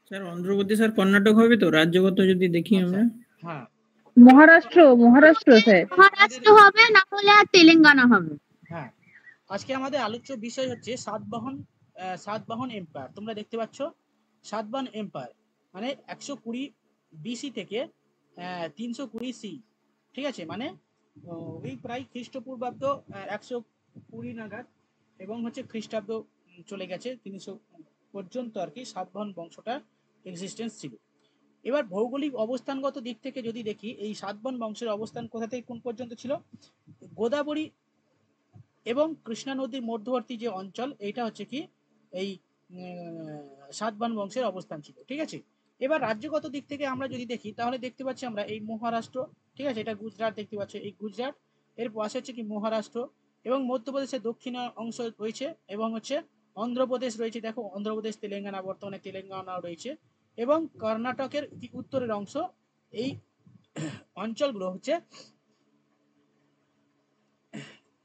Sir Andhra Pradesh আর কর্ণাটক হবে তো রাজ্যগত যদি দেখি আচ্ছা, আমরা। হ্যাঁ মহারাষ্ট্র স্যার। মহারাষ্ট্র হবে, না হলে আর তেলেঙ্গানা হবে। হ্যাঁ, আজকে আমাদের আলোচ্য বিষয় হচ্ছে সাতবাহন এম্পায়ার। তোমরা দেখতে পাচ্ছ সাতবাহন এম্পায়ার মানে 120 বিসি থেকে 320 সি। ঠিক আছে, মানে ওই প্রায় খ্রিস্টপূর্বাব্দ 120 নাগাদ এবং হচ্ছে খ্রিস্টাব্দ চলে গেছে 300 পর্যন্ত আর কি সাতবাহন বংশটা এক্সিস্টেন্স ছিল। এবার ভৌগোলিক অবস্থানগত দিক থেকে যদি দেখি, এই সাতবাহন বংশের অবস্থান কোথা থেকে কোন পর্যন্ত ছিল, গোদাবরী এবং কৃষ্ণা নদীর মধ্যবর্তী যে অঞ্চল, এইটা হচ্ছে কি এই সাতবাহন বংশের অবস্থান ছিল। ঠিক আছে, এবার রাজ্যগত দিক থেকে আমরা যদি দেখি তাহলে দেখতে পাচ্ছি আমরা এই মহারাষ্ট্র, ঠিক আছে, এটা গুজরাট দেখতে পাচ্ছ, এই গুজরাট, এর পাশে হচ্ছে কি মহারাষ্ট্র, এবং মধ্যপ্রদেশের দক্ষিণ অংশ রয়েছে, এবং হচ্ছে অন্ধ্রপ্রদেশ রয়েছে, দেখো অন্ধ্রপ্রদেশ, তেলেঙ্গানা, বর্তমানে তেলেঙ্গানা রয়েছে, এবং কর্ণাটকের উত্তরের অংশ। এই অঞ্চলগুলো হচ্ছে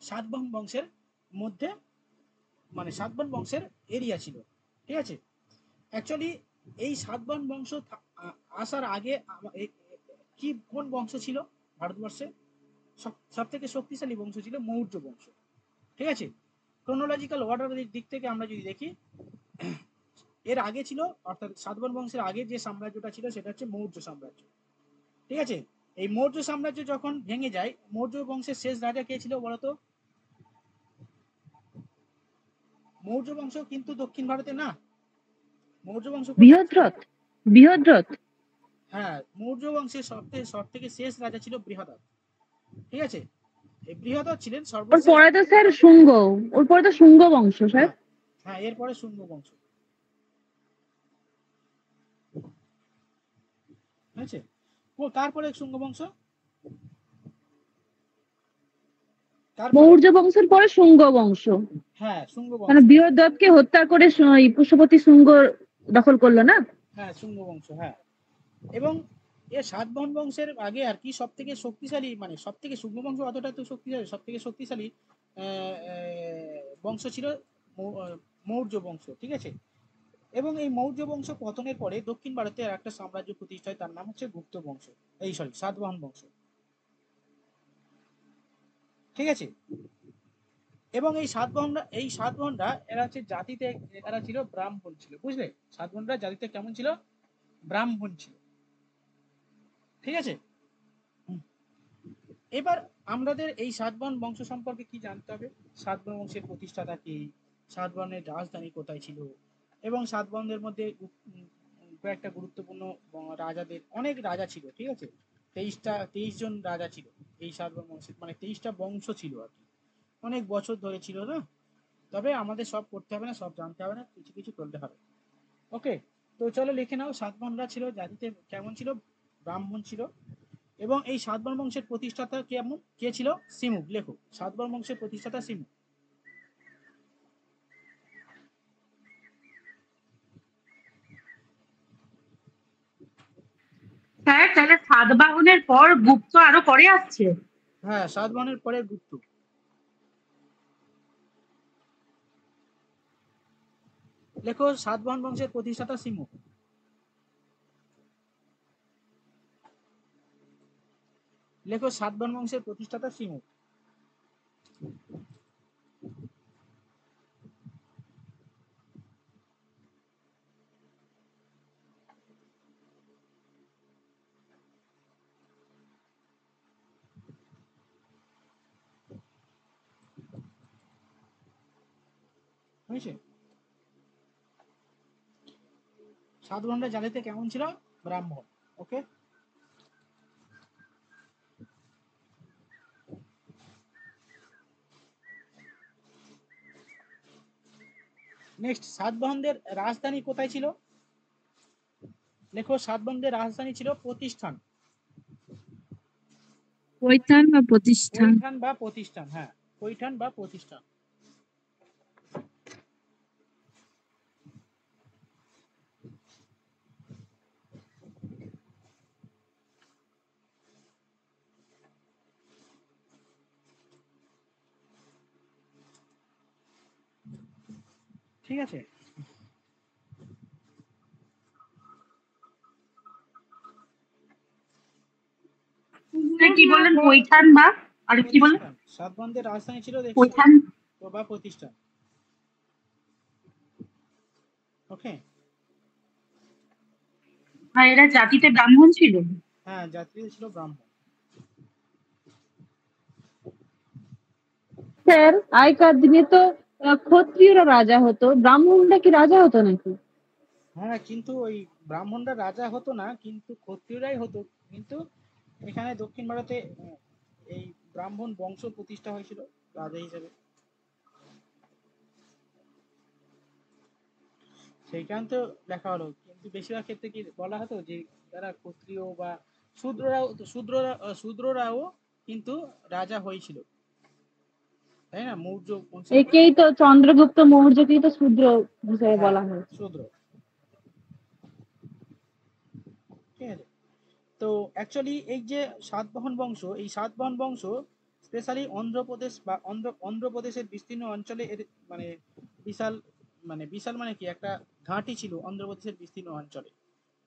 সাতবাহন বংশের মধ্যে, মানে সাতবাহন বংশের এরিয়া ছিল। ঠিক আছে, অ্যাকচুয়ালি এই সাতবাহন বংশ আসার আগে কি কোন বংশ ছিল ভারতবর্ষে? সব থেকে শক্তিশালী বংশ ছিল মৌর্য বংশ। ঠিক আছে, ক্রোনোলজিক্যাল অর্ডারের দিক থেকে আমরা যদি দেখি, এর আগে ছিল, অর্থাৎ সাতবাহন বংশের আগে যে সাম্রাজ্যটা ছিল সেটা হচ্ছে মৌর্য সাম্রাজ্য। ঠিক আছে, এই মৌর্য সাম্রাজ্য যখন ভেঙে যায়, মৌর্য বংশের শেষ রাজা কে ছিল বলতো? মৌর্য বংশ কিন্তু দক্ষিণ ভারতে না, মৌর্য বংশ বৃহদ্রথ। হ্যাঁ, মৌর্য বংশের সব থেকে শেষ রাজা ছিল বৃহদ্রথ। ঠিক আছে, এই বৃহদ্রথ ছিলেন সর্বশেষ। ওর পরে তো স্যার শুঙ্গ, ওর পরে তো শুঙ্গ বংশ স্যার। হ্যাঁ, এরপরে শুঙ্গ বংশ। ঠিক আছে, তারপরে শুঙ্গ বংশ, মৌর্য বংশের পরে শুঙ্গ বংশ। হ্যাঁ, শুঙ্গ বংশ, মানে বৃহদ্রথকে হত্যা করে পুষ্যপতি শুঙ্গ দখল করলো না? হ্যাঁ, শুঙ্গ বংশ। হ্যাঁ, এবং এর সাতবাহন বংশের আগে আর কি সব থেকে শক্তিশালী, মানে সব থেকে শুঙ্গ বংশ অতটা তো শক্তিশালী, সব থেকে শক্তিশালী বংশ ছিল মৌর্য বংশ। ঠিক আছে, এবং এই মৌর্য বংশ পতনের পরে দক্ষিণ ভারতে একটা সাম্রাজ্য প্রতিষ্ঠা হয়, তার নাম হচ্ছে গুপ্ত বংশ, সাতবাহন বংশ। ঠিক আছে, এবং এই সাতবাহনরা এরা হচ্ছে জাতিতে, এরা ছিল ব্রাহ্মণ ছিল, বুঝলে? সাতবাহনরা জাতিতে কেমন ছিল? ব্রাহ্মণ ছিল। ঠিক আছে, এবার আমাদের এই সাতবাহন বংশ সম্পর্কে কি জানতে হবে? সাতবাহন বংশের প্রতিষ্ঠাতা কি, সাতবাহনের রাজধানী কোথায় ছিল, এবং সাতবাহনদের মধ্যে কয়েকটা গুরুত্বপূর্ণ রাজাদের, অনেক রাজা ছিল। ঠিক আছে, 23 জন রাজা ছিল এই সাতবাহন বংশের, মানে 23টা বংশ ছিল আর কি, অনেক বছর ধরে ছিল না। তবে আমাদের সব করতে হবে না, সব জানতে হবে না, কিছু কিছু করতে হবে। ওকে, তো চলো লিখে নাও, সাতবাহনরা ছিল জাতিতে কেমন ছিল? ব্রাহ্মণ ছিল। এবং এই সাতবাহন বংশের প্রতিষ্ঠাতা কে ছিল? সিমুক। লেখো, সাতবাহন বংশের প্রতিষ্ঠাতা সিমুক। স্যার তাহলে সাতবাহনের পর গুপ্ত আরো পরে আসছে? হ্যাঁ, সাতবাহনের পরে গুপ্ত। লেখো, সাতবাহন বংশের প্রতিষ্ঠাতা সিমুক। লেখো, সাতবাহন বংশের প্রতিষ্ঠাতা সিমুক। বুঝেছে? সাতবাহনরা জাতিতে কেমন ছিল? ব্রাহ্মণ। ওকে, নেক্সট, সাতবাহনদের রাজধানী কোথায় ছিল? লেখো, সাতবাহনদের রাজধানী ছিল প্রতিষ্ঠান। কৈঠান বা প্রতিষ্ঠান। হ্যাঁ, কৈঠান বা প্রতিষ্ঠান। ঠিক আছে, কি বললেন? কৈঠান বা আর কি বললেন? প্রতিষ্ঠান। সাতবাহনদের রাজধানী ছিল কৈঠান বা প্রতিষ্ঠান। ওকে, আর এরা জাতিতে ব্রাহ্মণ ছিল। হ্যাঁ, জাতিতে ছিল ব্রাহ্মণ। স্যার আগেকার দিনে তো ক্ষত্রিয়রা রাজা হতো, ব্রাহ্মণরা কি রাজা হতো নাকি? হ্যাঁ, কিন্তু ওই ব্রাহ্মণরা রাজা হতো না, কিন্তু ক্ষত্রিয়রাই হতো। কিন্তু এখানে দক্ষিণ ভারতে এই ব্রাহ্মণ বংশ প্রতিষ্ঠা হয়েছিল রাজা হিসেবে। সেইখান তো লেখা হলো, কিন্তু বেশিরভাগ ক্ষেত্রে কি বলা হতো যে যারা ক্ষত্রিয় বা শূদ্ররাও কিন্তু রাজা হয়েছিল, তাই না? মৌর্য বংশের একেই তো চন্দ্রগুপ্ত মৌর্যকেই তো শূদ্র হিসেবে হ্যাঁ, বলা হয়। শূদ্র। ঠিক আছে, তো অ্যাকচুয়ালি এই যে সাতবাহন বংশ, এই সাতবাহন বংশ স্পেশালি অন্ধ্রপ্রদেশ বা অন্ধ্রপ্রদেশের বিস্তীর্ণ অঞ্চলে এর মানে বিশাল বিশাল মানে কি একটা ঘাঁটি ছিল অন্ধ্রপ্রদেশের বিস্তীর্ণ অঞ্চলে।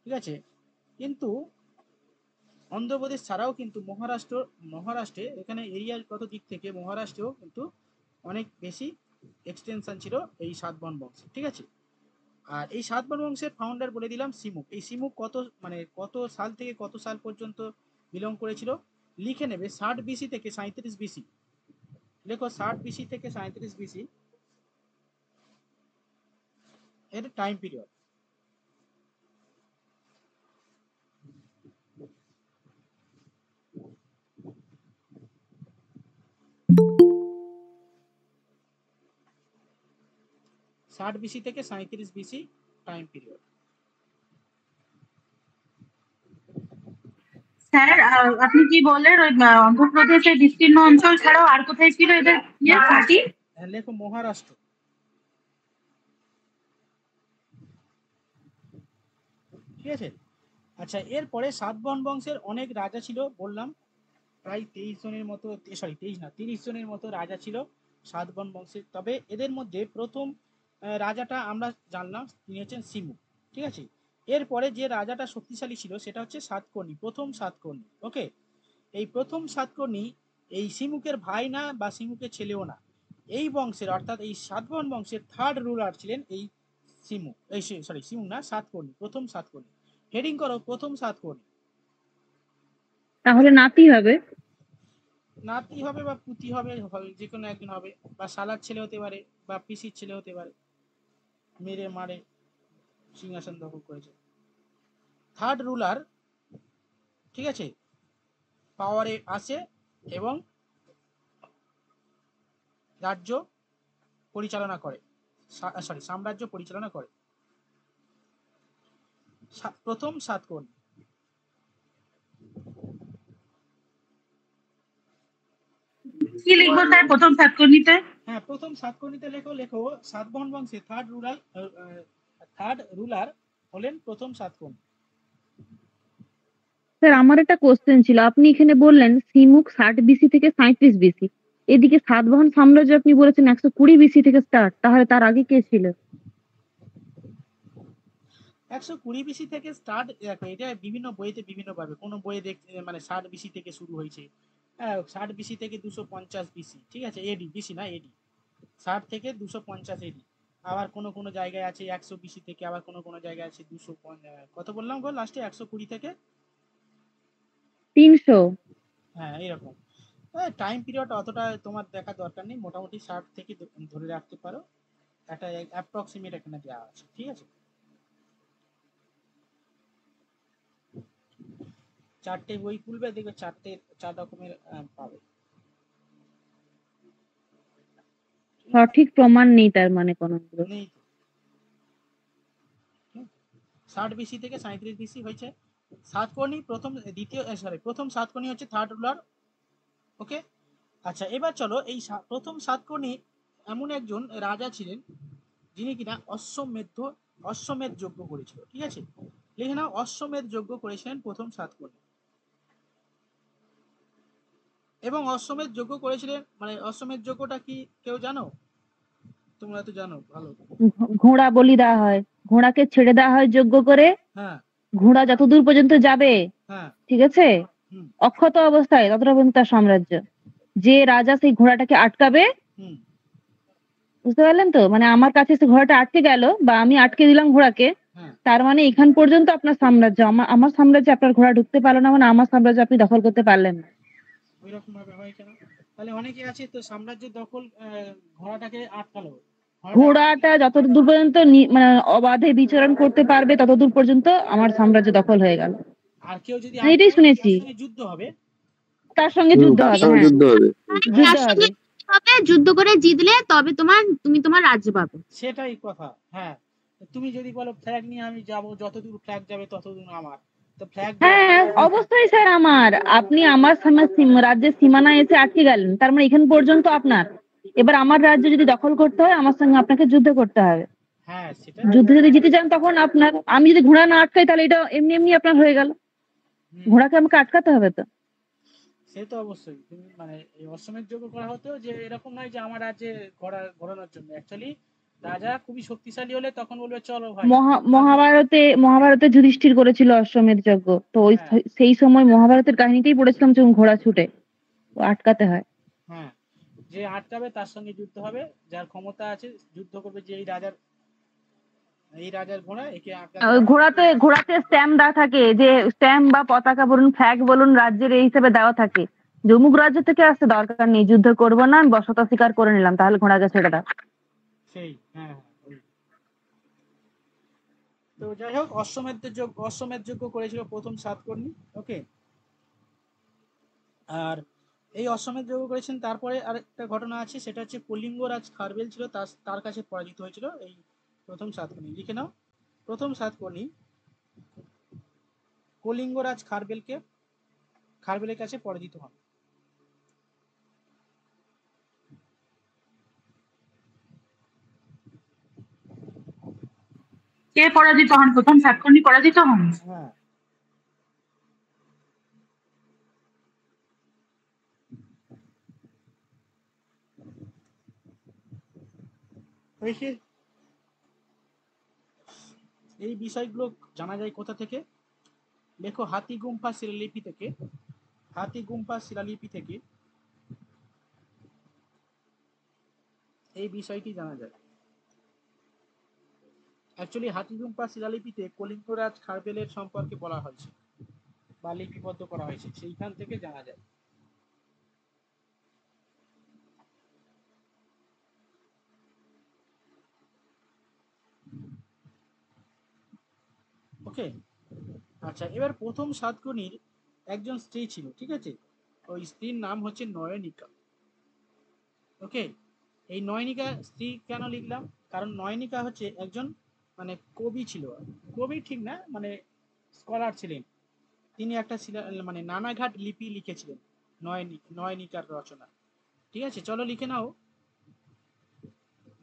ঠিক আছে, কিন্তু অন্ধ্রপ্রদেশ ছাড়াও কিন্তু মহারাষ্ট্রে এখানে এরিয়াগত দিক থেকে মহারাষ্ট্রেও কিন্তু অনেক বেশি এক্সটেনশন ছিল এই সাতবাহন বংশের। ঠিক আছে, আর এই সাতবাহন বংশের ফাউন্ডার বলে দিলাম সিমুক। এই সিমুক কত সাল থেকে কত সাল পর্যন্ত বিলং করেছিল লিখে নেবে। 60 বিসি থেকে 37 বিসি, দেখো 60 বিসি থেকে 37 বিসি এর টাইম পিরিয়ড। ষাট বিসি থেকে 37 বিসি টাইম পিরিয়ড। স্যার আপনি কি বললেন ওই অন্ধ্রপ্রদেশের বিস্তীর্ণ অঞ্চল ছাড়াও আর কোথায় ছিল এদের ঘাঁটি? লেখো মহারাষ্ট্র। ঠিক আছে, আচ্ছা, এরপরে সাতবাহন বংশের অনেক রাজা ছিল বললাম, প্রায় 23 জনের মতো, সরি 23 না 30 জনের মতো রাজা ছিল সাতবাহন বংশের। তবে এদের মধ্যে প্রথম রাজাটা আমরা জানলাম, তিনি হচ্ছেন সিমু। ঠিক আছে, এরপরে যে রাজাটা শক্তিশালী ছিল সেটা হচ্ছে সাতকর্ণী, প্রথম সাতকর্ণী। ওকে, এই প্রথম সাতকর্ণী এই সিমুকের ভাই না বা সিমুকের ছেলেও না, এই বংশের অর্থাৎ এই সাতবাহন বংশের থার্ড রুলার ছিলেন এই সিমু, এই সরি সিমু না, সাতকর্ণী, প্রথম সাতকর্ণী। হেডিং করো প্রথম সাতকর্ণী। তাহলে নাতি হবে। নাতি হবে বা পুতি হবে, যে কোনো একজন হবে, বা শালার ছেলে হতে পারে বা পিসির ছেলে হতে পারে, মেরে মারে সিংহাসন দখল করেছে। থার্ড রুলার, ঠিক আছে, পাওয়ারে আসে এবং রাজ্য পরিচালনা করে, সরি সাম্রাজ্য পরিচালনা করে। প্রথম সাতকর্ণী। কি লিখবো স্যার প্রথম সাতকর্ণীতে? হ্যাঁ, প্রথম সাতকর্ণীতে লেখো সাতবাহন বংশে থার্ড রুলার হলেন প্রথম সাতকর্ণী। স্যার আমার একটা কোশ্চেন ছিল, আপনি এখানে বললেন সিমুক 60 বিসি থেকে 37 বিসি, এদিকে সাতবাহন সাম্রাজ্য আপনি বলেছেন 120 বিসি থেকে স্টার্ট, তাহলে তার আগে কে ছিল? 120 বিসি থেকে স্টার্ট, দেখো এটা বিভিন্ন বইতে বিভিন্ন পাবে। কোনো বইয়ে দেখতে 60 বিসি থেকে শুরু হয়েছে, 60 বিসি থেকে 250 বিসি। ঠিক আছে, এডি, বিসি না এডি, 60 থেকে 250 এডি। আবার কোনো জায়গায় আছে 100 বিসি থেকে, আবার কোনো জায়গায় আছে 200, কত বললাম গো লাস্টে, 120 থেকে 300। হ্যাঁ এরকম। টাইম পিরিয়ড অতটা তোমার দেখার দরকার নেই, মোটামুটি 60 থেকে ধরে রাখতে পারো, একটা অ্যাপ্রক্সিমেট এখানে দেওয়া আছে। ঠিক আছে, চারটে বই খুলবে, দেখবে চার রকমের পাবে। সঠিক প্রমাণ নেই তার মানে কোনো? নেই তো। 60 বিসি থেকে 37 বিসি হয়েছে সাতকর্ণী প্রথম সাতকর্ণী হচ্ছে থার্ড রুলার। ওকে, আচ্ছা, এবার চলো এই প্রথম সাতকর্ণী এমন একজন রাজা ছিলেন যিনি কিনা অশ্বমেধ যজ্ঞ করেছিল। ঠিক আছে, লিখে নাও, অশ্বমেধ যজ্ঞ করেছিলেন প্রথম সাতকর্ণী। এবং অশ্বমেধ যজ্ঞ করেছিলেন, অশ্বমেধ যজ্ঞটা কি কেউ জানো? তোমরা তো জানো ভালো। ঘোড়া বলি দেওয়া হয়, ঘোড়াকে ছেড়ে দেওয়া হয় যজ্ঞ করে, হ্যাঁ, ঘোড়া যতদূর পর্যন্ত যাবে, হ্যাঁ, ঠিক আছে, হুম অক্ষত অবস্থায় ততটা পর্যন্ত তার সাম্রাজ্য। যে রাজা সেই ঘোড়াটাকে আটকাবে, হুম বুঝতে পারলেন তো? মানে আমার কাছে এসে ঘোড়াটা আটকে গেল বা আমি আটকে দিলাম ঘোড়াকে, হ্যাঁ তার মানে এখান পর্যন্ত আপনার সাম্রাজ্য। আমার সাম্রাজ্যে আপনার ঘোড়া ঢুকতে পারলো না, মানে আমার সাম্রাজ্য আপনি দখল করতে পারলেন না। ওই রকম ভাবে হয় কেন? তাহলে অনেকে আছে তো সাম্রাজ্য দখল ঘোড়াটাকে আটকালো, ঘোড়াটা যতদূর পর্যন্ত মানে অবাধে বিচরণ করতে পারবে ততদূর পর্যন্ত আমার সাম্রাজ্য দখল হয়ে গেল। আর কেউ যদি আমি এটাই আটকায় শুনেছি। তার সঙ্গে যুদ্ধ হবে। তার সঙ্গে যুদ্ধ তার হবে, সঙ্গে হ্যাঁ, যুদ্ধ হবে। যুদ্ধ তার সঙ্গে হবে। হবে, যুদ্ধ করে জিতলে তবে তুমি তোমার রাজ্য পাবে। সেটাই কথা। হ্যাঁ, তুমি যদি বলো ফ্ল্যাগ নিয়ে আমি যাব, যতদূর ফ্ল্যাগ যাবে ততদূর আমার, তো ফ্ল্যাগ হ্যাঁ অবশ্যই স্যার আমার। আপনি আমার রাজ্যের সীমানায় এসে আটকে গেলেন, তার মানে এখান পর্যন্ত আপনার। এবার আমার রাজ্য যদি দখল করতে হয় আমার সঙ্গে আপনাকে যুদ্ধ করতে হবে। হ্যাঁ সেটা। যুদ্ধে যদি জিতে যান তখন আপনার। আমি যদি ঘোড়া না আটকাই তাহলে এটা এমনি এমনি আপনার হয়ে গেল। হুম, ঘোড়াকে আমাকে আটকাতে হবে তো। সে তো অবশ্যই। তুমি মানে এই অশ্বমেধ যজ্ঞ করা হতো যে এরকম নয় যে আমার রাজ্যে ঘোরানোর জন্য। অ্যাকচুয়ালি রাজা খুবই শক্তিশালী হলে তখন বলবে চলো ভাই। মহাভারতে যুধিষ্ঠির করেছিল অশ্বমেধ যজ্ঞ। তো ওই হ্যাঁ সেই সময় মহাভারতের কাহিনীটাই পড়েছিলাম যে ঘোড়া ছুটে, তো আটকাতে হয়। হ্যাঁ, যে আটকাবে তার সঙ্গে যুদ্ধ হবে, যার ক্ষমতা আছে যুদ্ধ করবে, যে এই রাজার ঘোড়া একে আটকাতে ওই হবে। ঘোড়াতে স্ট্যাম্প দেওয়া থাকে, যে স্ট্যাম্প বা পতাকা বলুন, ফ্ল্যাগ বলুন, রাজ্যের এই হিসেবে দেওয়া থাকে যে অমুক রাজ্য থেকে আসতে দরকার নেই, যুদ্ধ করবো না, আমি বসতা স্বীকার করে নিলাম, তাহলে ঘোড়াকে ছেড়ে দাও। সেই হ্যাঁ হ্যাঁ ওই। তো যাই হোক, অশ্বমেধ যজ্ঞ করেছিল প্রথম সাতকর্ণী। ওকে, আর এই অশ্বমেধ যজ্ঞ করেছেন। তারপরে আরেকটা ঘটনা আছে, সেটা হচ্ছে কলিঙ্গরাজ খারবেল ছিল, তার কাছে পরাজিত হয়েছিল এই প্রথম সাতকর্ণী। লিখে নাও, প্রথম সাতকর্ণী কলিঙ্গরাজ খারবেলের কাছে পরাজিত হন। কে পরাজিত হন? প্রথম সাতকর্ণী পরাজিত হন? হ্যাঁ, এই বিষয়গুলো জানা যায় কোথা থেকে? লেখো, হাতিগুম্ফা শিলালিপি থেকে এই বিষয়টি জানা যায়। অ্যাকচুয়ালি হাতিগুম্ফা শিলালিপিতে কলিঙ্গরাজ খারবেলের সম্পর্কে বলা হয়েছে বা লিপিবদ্ধ করা হয়েছে, সেইখান থেকে জানা যায়। ওকে, আচ্ছা, এবার প্রথম সাতকর্ণীর একজন স্ত্রী ছিল, ঠিক আছে? ওই স্ত্রীর নাম হচ্ছে নয়নিকা। ওকে, এই নয়নিকা স্ত্রী কেন লিখলাম? কারণ নয়নিকা হচ্ছে একজন মানে কবি ছিল। কবি ঠিক না, মানে স্কলার ছিলেন। তিনি একটা মানে নানাঘাট লিপি লিখেছিলেন, নয়নিকার রচনা। ঠিক আছে, চলো লিখে নাও।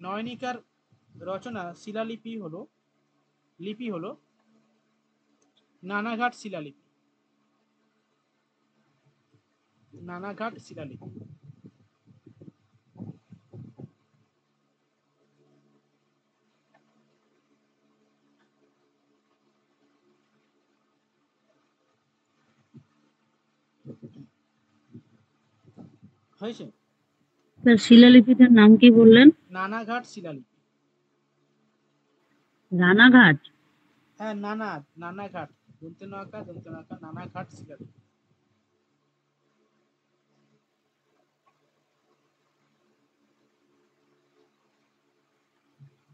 নয়নিকার রচনা লিপি হলো নানাঘাট শিলালিপি। হয়েছে? স্যার শিলালিপিটার নাম কি বললেন? নানাঘাট শিলালিপি। রানাঘাট। হ্যাঁ, নানাঘাট, দন্তে নকা নানাঘাট শিলালিপি।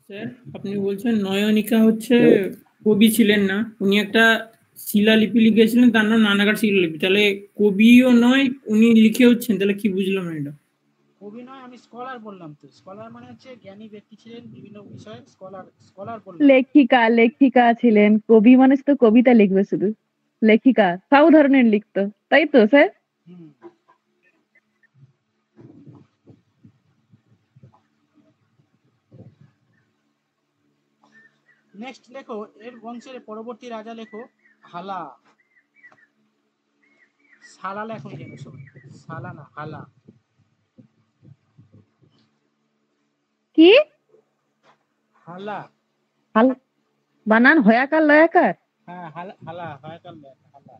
স্যার আপনি বলছেন নয়নিকা হচ্ছে কবি ছিলেন না, উনি একটা শিলালিপি লিখেছিলেন, তার নাম নানাঘাট শিলালিপি। তাহলে কবিও নয়, উনি লিখে হচ্ছেন, তাহলে কি বুঝলাম না এটা? কবি নয়, আমি স্কলার বললাম তো। স্কলার মানে হচ্ছে জ্ঞানী ব্যক্তি ছিলেন বিভিন্ন বিষয়ে, স্কলার বললাম। লেখিকা ছিলেন। কবি মানুষ তো কবিতা লিখবে শুধু, লেখিকা সব ধরনের লিখতো, তাই তো স্যার? হুম, নেক্সট লেখো, এর বংশের পরবর্তী রাজা লেখো হালা। সালা লেখো যেন সবাই, সালা না হালা। কি? হালা। হাল বানান হয়াকার লয়াকার? হ্যাঁ, হালা হালা হয়কাল হালা।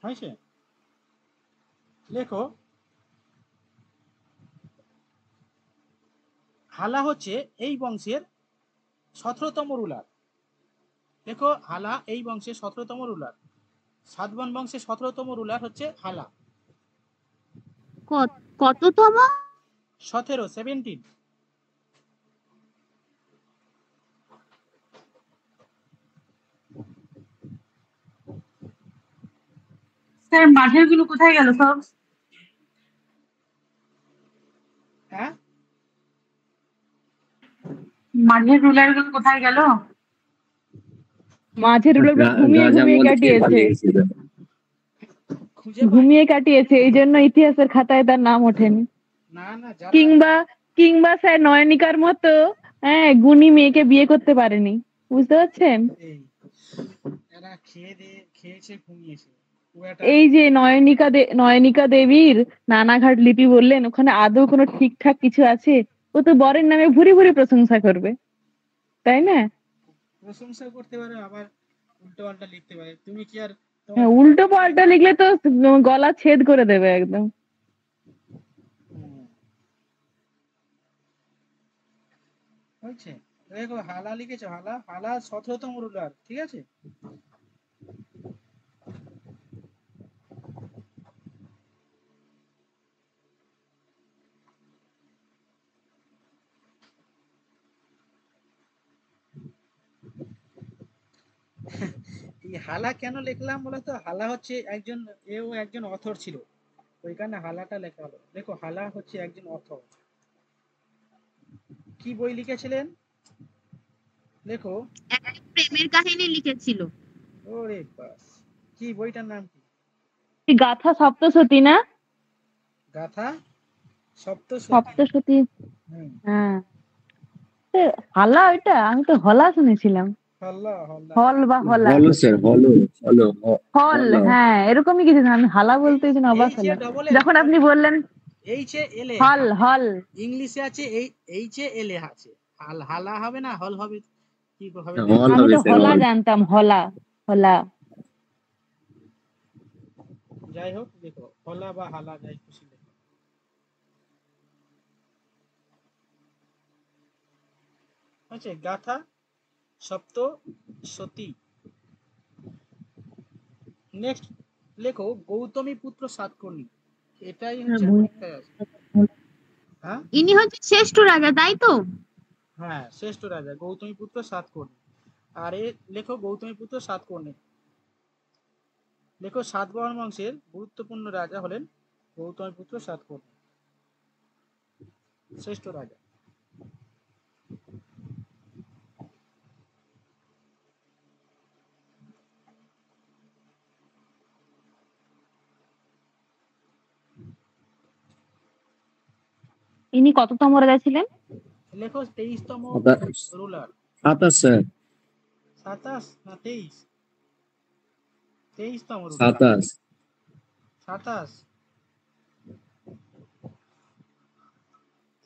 হয়েছে? লেখো হালা হচ্ছে এই বংশের 17তম রুলার। দেখো হালা এই বংশের 17তম রুলার। সাতবাহন বংশের 17তম রুলার হচ্ছে হালা। কততম? 17। স্যার মাঝের গুলো কোথায় গেল সব? হ্যাঁ, মাঝের রুলার গুলো কোথায় গেল? মাঝের রুলারটা ঘুমিয়ে ঘুমিয়ে কাটিয়েছে, খুঁজে পাই ঘুমিয়ে কাটিয়েছে, এই জন্য ইতিহাসের খাতায় তার নাম ওঠেনি। না না, যারা কিংবা কিংবা স্যার নয়নিকার মতো হ্যাঁ গুণী মেয়েকে বিয়ে করতে পারেনি, বুঝতে পারছেন? এই এরা খেয়েছে ঘুমিয়েছে। এই যে নয়নিকা দেবীর নানাঘাট লিপি বললেন, ওখানে আদৌ কোনো ঠিকঠাক কিছু আছে? ও তো বরের নামে ভুরি ভুরি প্রশংসা করবে, তাই না? প্রশংসা করতে পারে, আবার উল্টো পাল্টা লিখতে পারে। তুমি কি আর হ্যাঁ, উল্টো পাল্টা লিখলে তো গলা ছেদ করে দেবে একদম। হয়েছে? দেখো হালা লিখেছো, হালা হালা 17তম রুলার, ঠিক আছে? এই হালা কেন লিখলাম বলতো? হালা হচ্ছে একজন অথর ছিল, ওই কারণে হালাটা লেখা হলো। দেখো হালা হচ্ছে একজন অথর। কি বই লিখেছিলেন? দেখো একটা প্রেমের কাহিনী লিখেছিল। ওরে বাস, কি বইটার নাম কি? গাথা সপ্তশতী না? গাথা সপ্তশতী। সপ্তশতী, হুম, হ্যাঁ। হালা ওইটা, আমি তো হলা শুনেছিলাম। হল্লা হল্লা। হল বা হলা, হলো স্যার, হলো হলো হল, হলো। হ্যাঁ এরকমই কিছু না, আমি হালা বলতে এই জন্য অবাক হলাম যখন আপনি বললেন এইচ এ এল এ। হল। হল ইংলিশে আছে এইচ এ এল এ আছে। হালা হবে না, হল হবে। কি হবে? হল আমি হবে তো স্যার, হলা হল। জানতাম, হলা হলা। যাই হোক, দেখো হলা বা হালা যাই খুশি লেখো। আচ্ছা, গাথা সপ্তশতী। নেক্সট লেখো গৌতমী পুত্র সাতকর্ণী। এটাই হচ্ছে পরীক্ষায় আছে। হ্যাঁ ইনি হচ্ছে শ্রেষ্ঠ রাজা, তাই তো? হ্যাঁ, শ্রেষ্ঠ রাজা গৌতমী পুত্র সাতকর্ণী। আর লেখো গৌতমী পুত্র সাতকর্ণী। লেখো সাতবাহন বংশের গুরুত্বপূর্ণ রাজা হলেন গৌতমী পুত্র সাতকর্ণী, শ্রেষ্ঠ রাজা। ইনি কততম রাজা ছিলেন? লেখো 23তম রুলার। 27 স্যার, 27 না 23? 23তম রুলার। 27। 27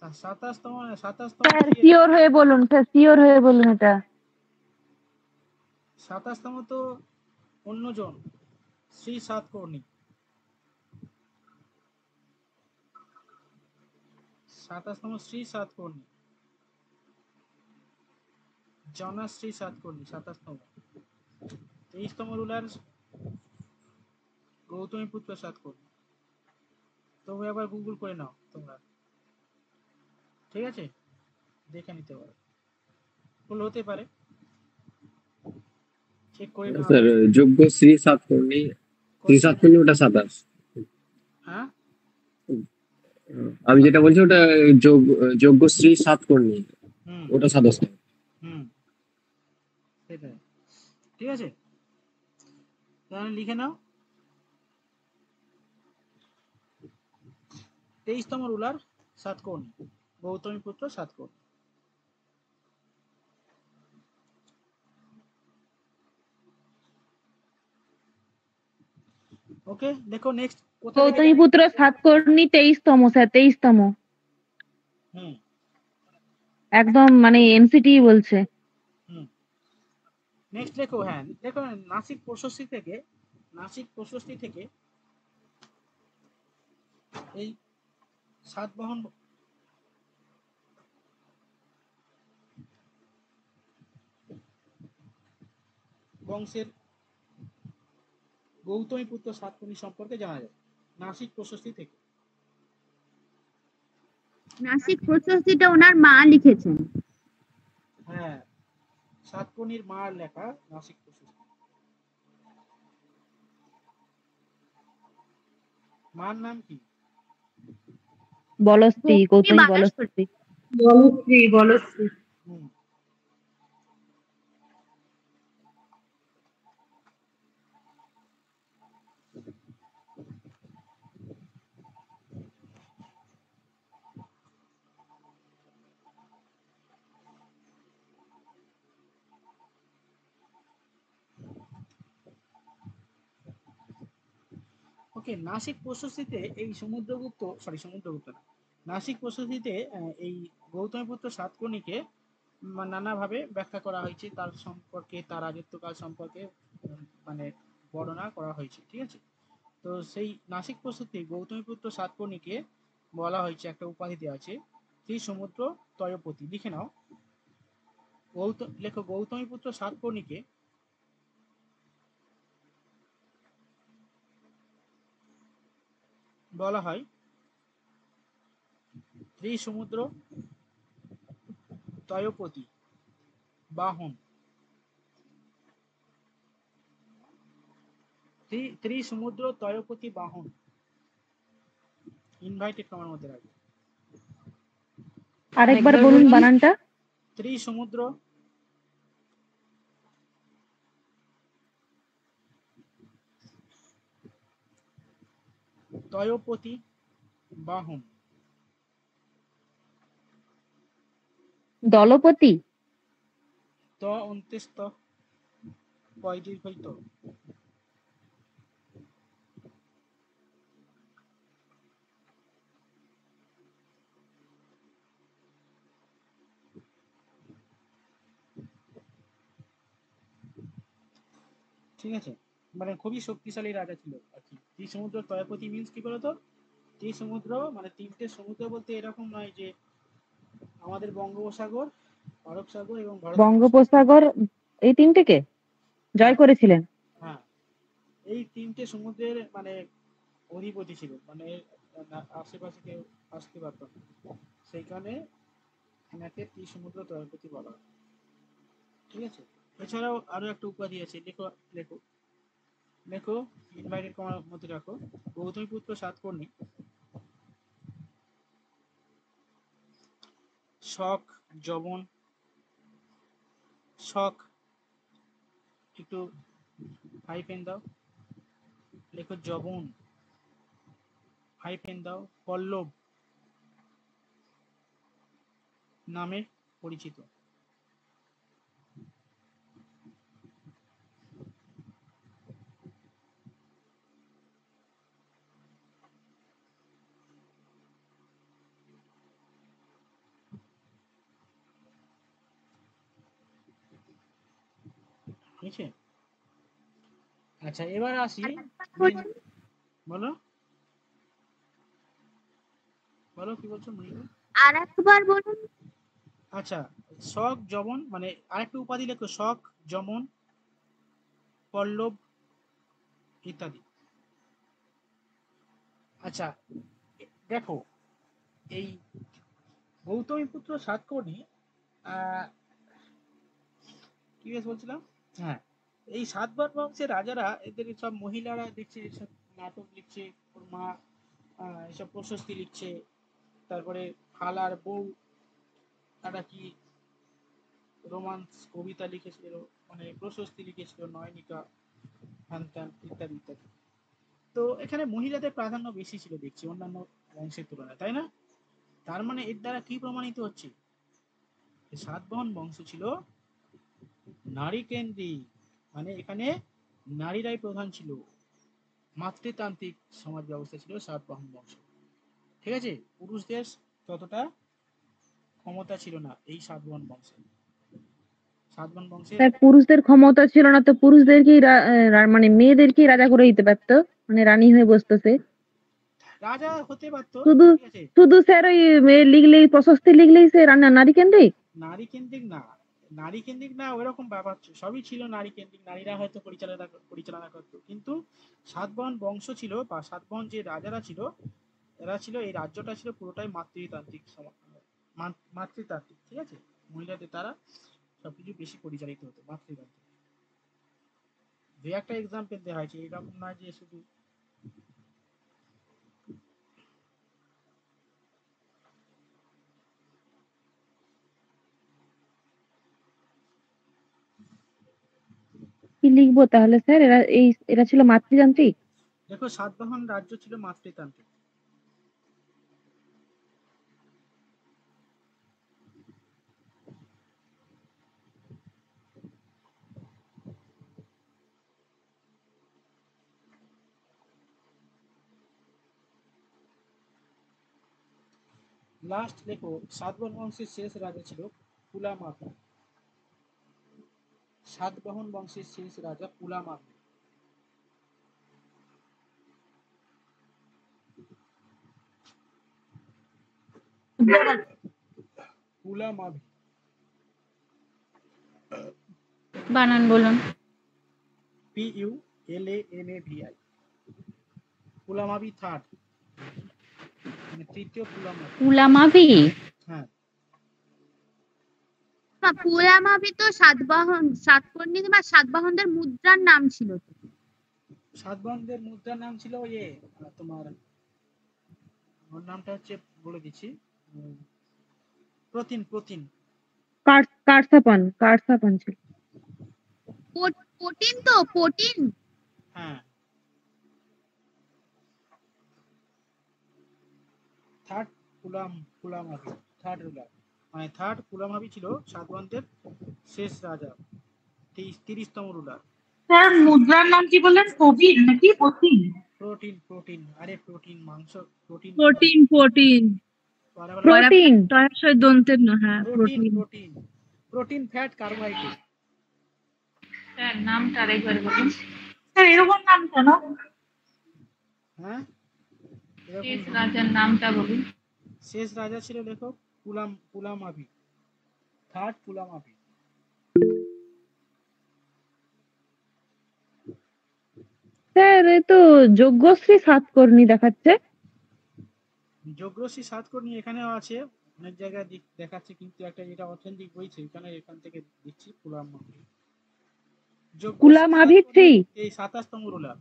27তম 27তম স্যার শিওর হয়ে বলুন, স্যার শিওর হয়ে বলুন এটা। 27তম তো অন্যজন, শ্রী সাতকর্ণী। 27তম শ্রী সাতকর্ণী, জনশ্রী সাতকর্ণী 27তম। 23তম রুলার গৌতমী পুত্র সাতকর্ণী। তবে আবার গুগল করে নাও তোমরা, ঠিক আছে? দেখে নিতে পারো, ভুল হতে পারে, চেক করে নাও। স্যার যোগ্য শ্রী সাতকর্ণী, শ্রী সাতকর্ণী ওটা 27। হ্যাঁ, আমি যেটা বলছি ওটা যোগ্য শ্রী সাতকর্ণী, হুম ওটা 27। হুম, সেটাই, ঠিক আছে? তাহলে লিখে নাও 23তম রুলার সাতকর্ণী, গৌতমী পুত্র সাতকর্ণী। ওকে, দেখো নেক্সট কোথা থেকে গৌতমী পুত্র সাতকর্ণী 23তম, স্যার 23তম, হুম একদম মানে এমসিটি বলছে। হুম। নেক্সট লেখো, হ্যাঁ লেখো নাসিক প্রশস্তি থেকে নাসিক প্রশস্তি থেকে এই সাতবাহন বংশের গৌতমীপুত্র সাতকর্ণী সম্পর্কে জানা যায় নাসিক প্রশস্তি থেকে। নাসিক প্রশস্তিটা ওনার মা লিখেছেন। হ্যাঁ, সাতকর্ণীর মার লেখা নাসিক প্রশস্তি। মার নাম কি? বলশ্রী, গৌতমী বালাসপুরী। বলশ্রী। বলশ্রী। হুম। ওকে, নাসিক প্রশস্তিতে এই সমুদ্রগুপ্ত না, নাসিক প্রশস্তিতে এই গৌতমীপুত্র সাতকর্ণীকে নানাভাবে ব্যাখ্যা করা হয়েছে, তার সম্পর্কে, তার রাজত্বকাল সম্পর্কে মানে বর্ণনা করা হয়েছে, ঠিক আছে। তো সেই নাসিক প্রশস্তি গৌতমীপুত্র সাতকর্ণীকে বলা হয়েছে, একটা উপাধি দেওয়া আছে ত্রিসমুদ্র তয়োপতি। লিখে নাও, লেখো গৌতমীপুত্র সাতকর্ণীকে বলা হয় ত্রিসমুদ্র তয়োপতি বাহন। ত্রিসমুদ্র তয়োপতি বাহন। ইনভাইটেড কমার মধ্যে রাখবে। আরেকবার বলুন বানানটা। ত্রিসমুদ্র তয়োপতি বাহন। দলপতি। ত অন্ত্যেষ্ট দীর্ঘিত। ঠিক আছে, মানে খুবই শক্তিশালী রাজা ছিল আর কি। ত্রিসমুদ্র তয়োপতি মিন্স কি বলতো? ত্রিসমুদ্র মানে তিনটে সমুদ্র বলতে এরকম নয় যে আমাদের বঙ্গোপসাগর, আরব সাগর এবং বঙ্গোপসাগর, এই তিনটেকে জয় করেছিলেন। হ্যাঁ, এই তিনটে সমুদ্রের মানে অধিপতি ছিল, মানে আশেপাশে কেউ আসতে পারত না, সেইখানে এনাকে ত্রিসমুদ্র তয়োপতি বলা হয়, ঠিক আছে। এছাড়াও আরো একটা উপাধি আছে, লেখো লেখো লেখো, ইনভাইটেড কমার মধ্যে রাখো, গৌতমীপুত্র সাতকর্ণী শক যবন, শক একটু হাইফেন দাও, লেখো যবন হাইফেন দাও, পল্লব নামে পরিচিত। ঠিক আছে, আচ্ছা এবার আসি, বলো বলো কি বলছো মনিকা? আর একবার বলুন। আচ্ছা, শক যমন মানে আরেকটা উপাধি লেখো, শক যমন পল্লব ইত্যাদি। আচ্ছা দেখো, এই গৌতমীপুত্র সাতকর্ণী কি বেশ বলছিলাম, হ্যাঁ, এই সাতবাহন বংশের রাজারা, এদের সব মহিলারা দেখছে এসব নাটক লিখছে, ওর মা এসব প্রশস্তি লিখছে, তারপরে ফালার বউ একটা কি রোমান্স কবিতা লিখেছিল, মানে প্রশস্তি লিখেছিল, নয়নিকা হ্যান ত্যান ইত্যাদি ইত্যাদি। তো এখানে মহিলাদের প্রাধান্য বেশি ছিল দেখছি অন্যান্য বংশের তুলনায়, তাই না? তার মানে এর দ্বারা কি প্রমাণিত হচ্ছে? সাতবাহন বংশ ছিল নারী কেন্দ্রিক, মানে এখানে নারীরাই প্রধান ছিল, মাতৃতান্ত্রিক সমাজ ব্যবস্থা ছিল সাতবাহন বংশ, ঠিক আছে। পুরুষদের ততটা ক্ষমতা ছিল না এই সাতবাহন বংশে। সাতবাহন বংশের তাই পুরুষদের ক্ষমতা ছিল না তো পুরুষদেরকেই মানে মেয়েদেরকেই রাজা করে দিতে পারতো, মানে রানী হয়ে বসতেছে। রাজা হতে পারতো, শুধু ঠিক আছে। শুধু স্যার ওই মেয়ে লিখলেই, প্রশস্তি লিখলেই সে নারী কেন্দ্রিক। নারী কেন্দ্রিক না, নারী কেন্দ্রিক না, ওইরকম ব্যাপার সবই ছিল নারী কেন্দ্রিক, নারীরা হয়তো পরিচালনা করতো, কিন্তু সাতবাহন বংশ ছিল বা সাতবাহন যে রাজারা ছিল, এরা ছিল, এই রাজ্যটা ছিল পুরোটাই মাতৃতান্ত্রিক, ঠিক আছে। মহিলাদের দ্বারা সবকিছু বেশি পরিচালিত হতো, মাতৃতান্ত্রিক। দু একটা এক্সাম্পল দেওয়া হয়েছে, এরকম নয় যে শুধু। কি লিখবো তাহলে স্যার? এরা ছিল মাতৃতান্ত্রিক। দেখো, সাতবাহন রাজ্য ছিল মাতৃতান্ত্রিক। লাস্ট দেখো, সাতবাহন বংশের শেষ রাজা ছিল পুলামাভি। সাতবাহন বংশের শেষ রাজা পুলামাভি। পুলামাভি, বানান বলুন। PULAMAVI। পুলামাভি থার্ড, মানে তৃতীয় পুলামাভি। পুলামাভি। হ্যাঁ, পুলামাভি তো সাতকর্ণী বা সাতবাহনদের মুদ্রার নাম ছিল তো। সাতবাহনদের মুদ্রার নাম ছিল তোমার, ওর নামটা হচ্ছে বলে দিচ্ছি, প্রতিন। কারসাপান ছিল। পটিন। হ্যাঁ, থার্ড পুলামাভি, থার্ড রুলার, মানে থার্ড পুলামাভি ছিল সাতবাহনদের শেষ রাজা, 30তম রুলার। স্যার মুদ্রার নাম কি বললেন? কবির নাকি পতিন? প্রোটিন, আরে প্রোটিন, মাংস, প্রোটিন। Protein protein. দন্তের না, হ্যাঁ protein protein. Protein protein, fat, carbohydrate. Sir নামটা আরেকবার বলুন। স্যার এরকম নাম কেন? হ্যাঁ, শেষ রাজার নামটা বলুন। শেষ রাজা ছিল, দেখো, পুলামাভি, থার্ড পুলামাভি। স্যার এ তো যজ্ঞশ্রী সাতকর্ণী দেখাচ্ছে। যজ্ঞশ্রী সাতকর্ণী এখানেও আছে, অনেক জায়গায় দেখাচ্ছে, কিন্তু একটা যেটা অথেন্টিক বই এখান থেকে দিচ্ছি পুলামাভি। পুলামাভি থ্রি, এই 27তম রুলার,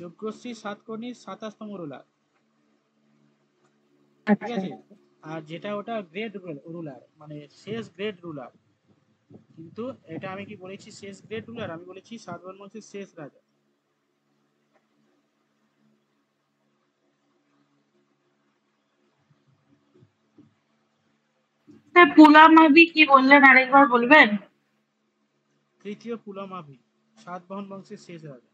যজ্ঞশ্রী সাতকর্ণীর 27তম রুলার, ঠিক আচ্ছা। আছে। আর যেটা ওটা গ্রেট রুলার, মানে শেষ গ্রেট রুলার, কিন্তু এটা আমি কি বলেছি, শেষ গ্রেট রুলার, আমি বলেছি সাতবাহন বংশের শেষ রাজা। স্যার পুলামাভি কি বললেন আরেকবার বলবেন? তৃতীয় পুলামাভি, সাতবাহন বংশের শেষ রাজা।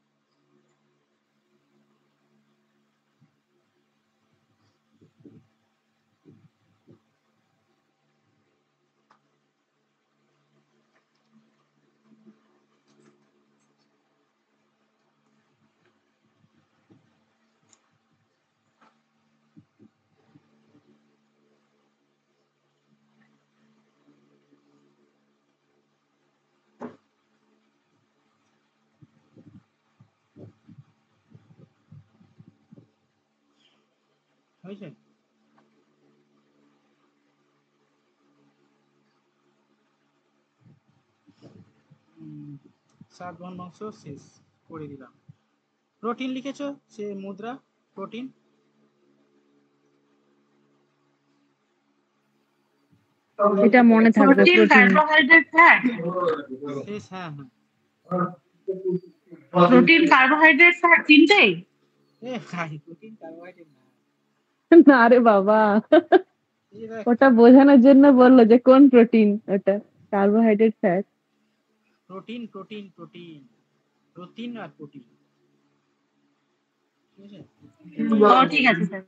হয়েছে? সাতবাহন বংশ শেষ করে দিলাম। প্রোটিন লিখেছো, সে মুদ্রা প্রোটিন। এটা মনে থাকবে। Protein, carbohydrate, fat. শেষ, হ্যাঁ। প্রোটিন, কার্বোহাইড্রেট, ফ্যাট তিনটেই? প্রোটিন, কার্বোহাইড্রেট না। না রে বাবা, ওটা বোঝানোর জন্য বললো যে কোন প্রোটিন ওটা, কার্বোহাইড্রেট, ফ্যাট। প্রোটিন আর প্রোটিন, ঠিক আছে। ঠিক আছে স্যার।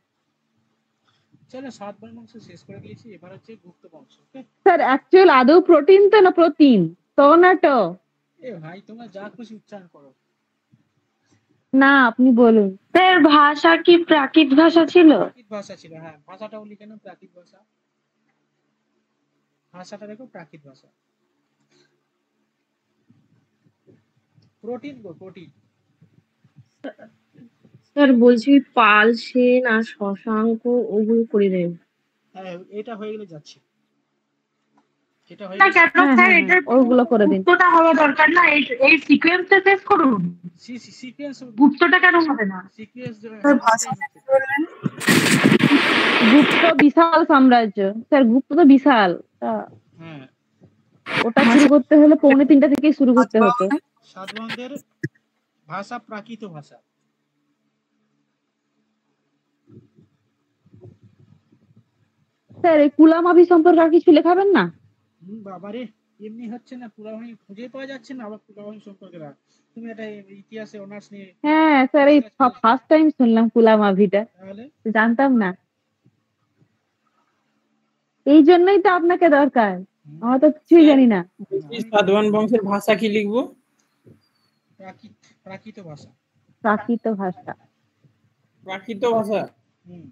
চলো সাতবাহন বংশ শেষ করে দিয়েছি, এবার হচ্ছে গুপ্ত বংশ। ওকে স্যার অ্যাকচুয়াল আদৌ প্রোটিন তো না প্রোটিন তো না তো? এ ভাই তোমরা যা খুশি উচ্চারণ করো। না আপনি বলুন। স্যার ভাষা কি প্রাকৃত ভাষা ছিল? প্রাকৃত ভাষা ছিল, হ্যাঁ ভাষাটা বলি কেন প্রাকৃত ভাষা, ভাষাটা দেখো প্রাকৃত ভাষা। প্রোটিন গো প্রোটিন। স্যার বলছি পাল সেন আর শশাঙ্ক ওগুলো করে দেন। হ্যাঁ এটা হয়ে গেলে যাচ্ছে, এটা হয়ে না গেলে কেন হ্যাঁ স্যার, হ্যাঁ হ্যাঁ এটার ওগুলো করে দিন। গুপ্তটা হওয়া দরকার না, এই সিকোয়েন্সটা শেষ করুন, সিকোয়েন্স, গুপ্তটা কেন হবে না? সিকোয়েন্স গুপ্ত বিশাল সাম্রাজ্য স্যার, গুপ্ত তো বিশাল হ্যাঁ ওটা শুরু করতে হলে 2:45 থেকেই শুরু করতে হতো। সাতবাহনদের ভাষা প্রাকৃত ভাষা। স্যার এই কুলামাভি সম্পর্কে আর কিছু লেখাবেন না? বাবারে এমনি হচ্ছে না, পুরাবাহিনী খুঁজে পাওয়া যাচ্ছে না, আবার পুরাবাহিনী সম্পর্কে রাখ। তুমি এটা ইতিহাসে অনার্স নিয়ে হ্যাঁ স্যার এই ফার্স্ট টাইম শুনলাম কুলামাভিটা, তাহলে জানতাম না। এই জন্যই তো আপনাকে দরকার, আমরা তো কিছুই জানি না। সাতবাহন বংশের ভাষা কি লিখবো? প্রাকৃত ভাষা। প্রাকৃত ভাষা। প্রাকৃত ভাষা। হুম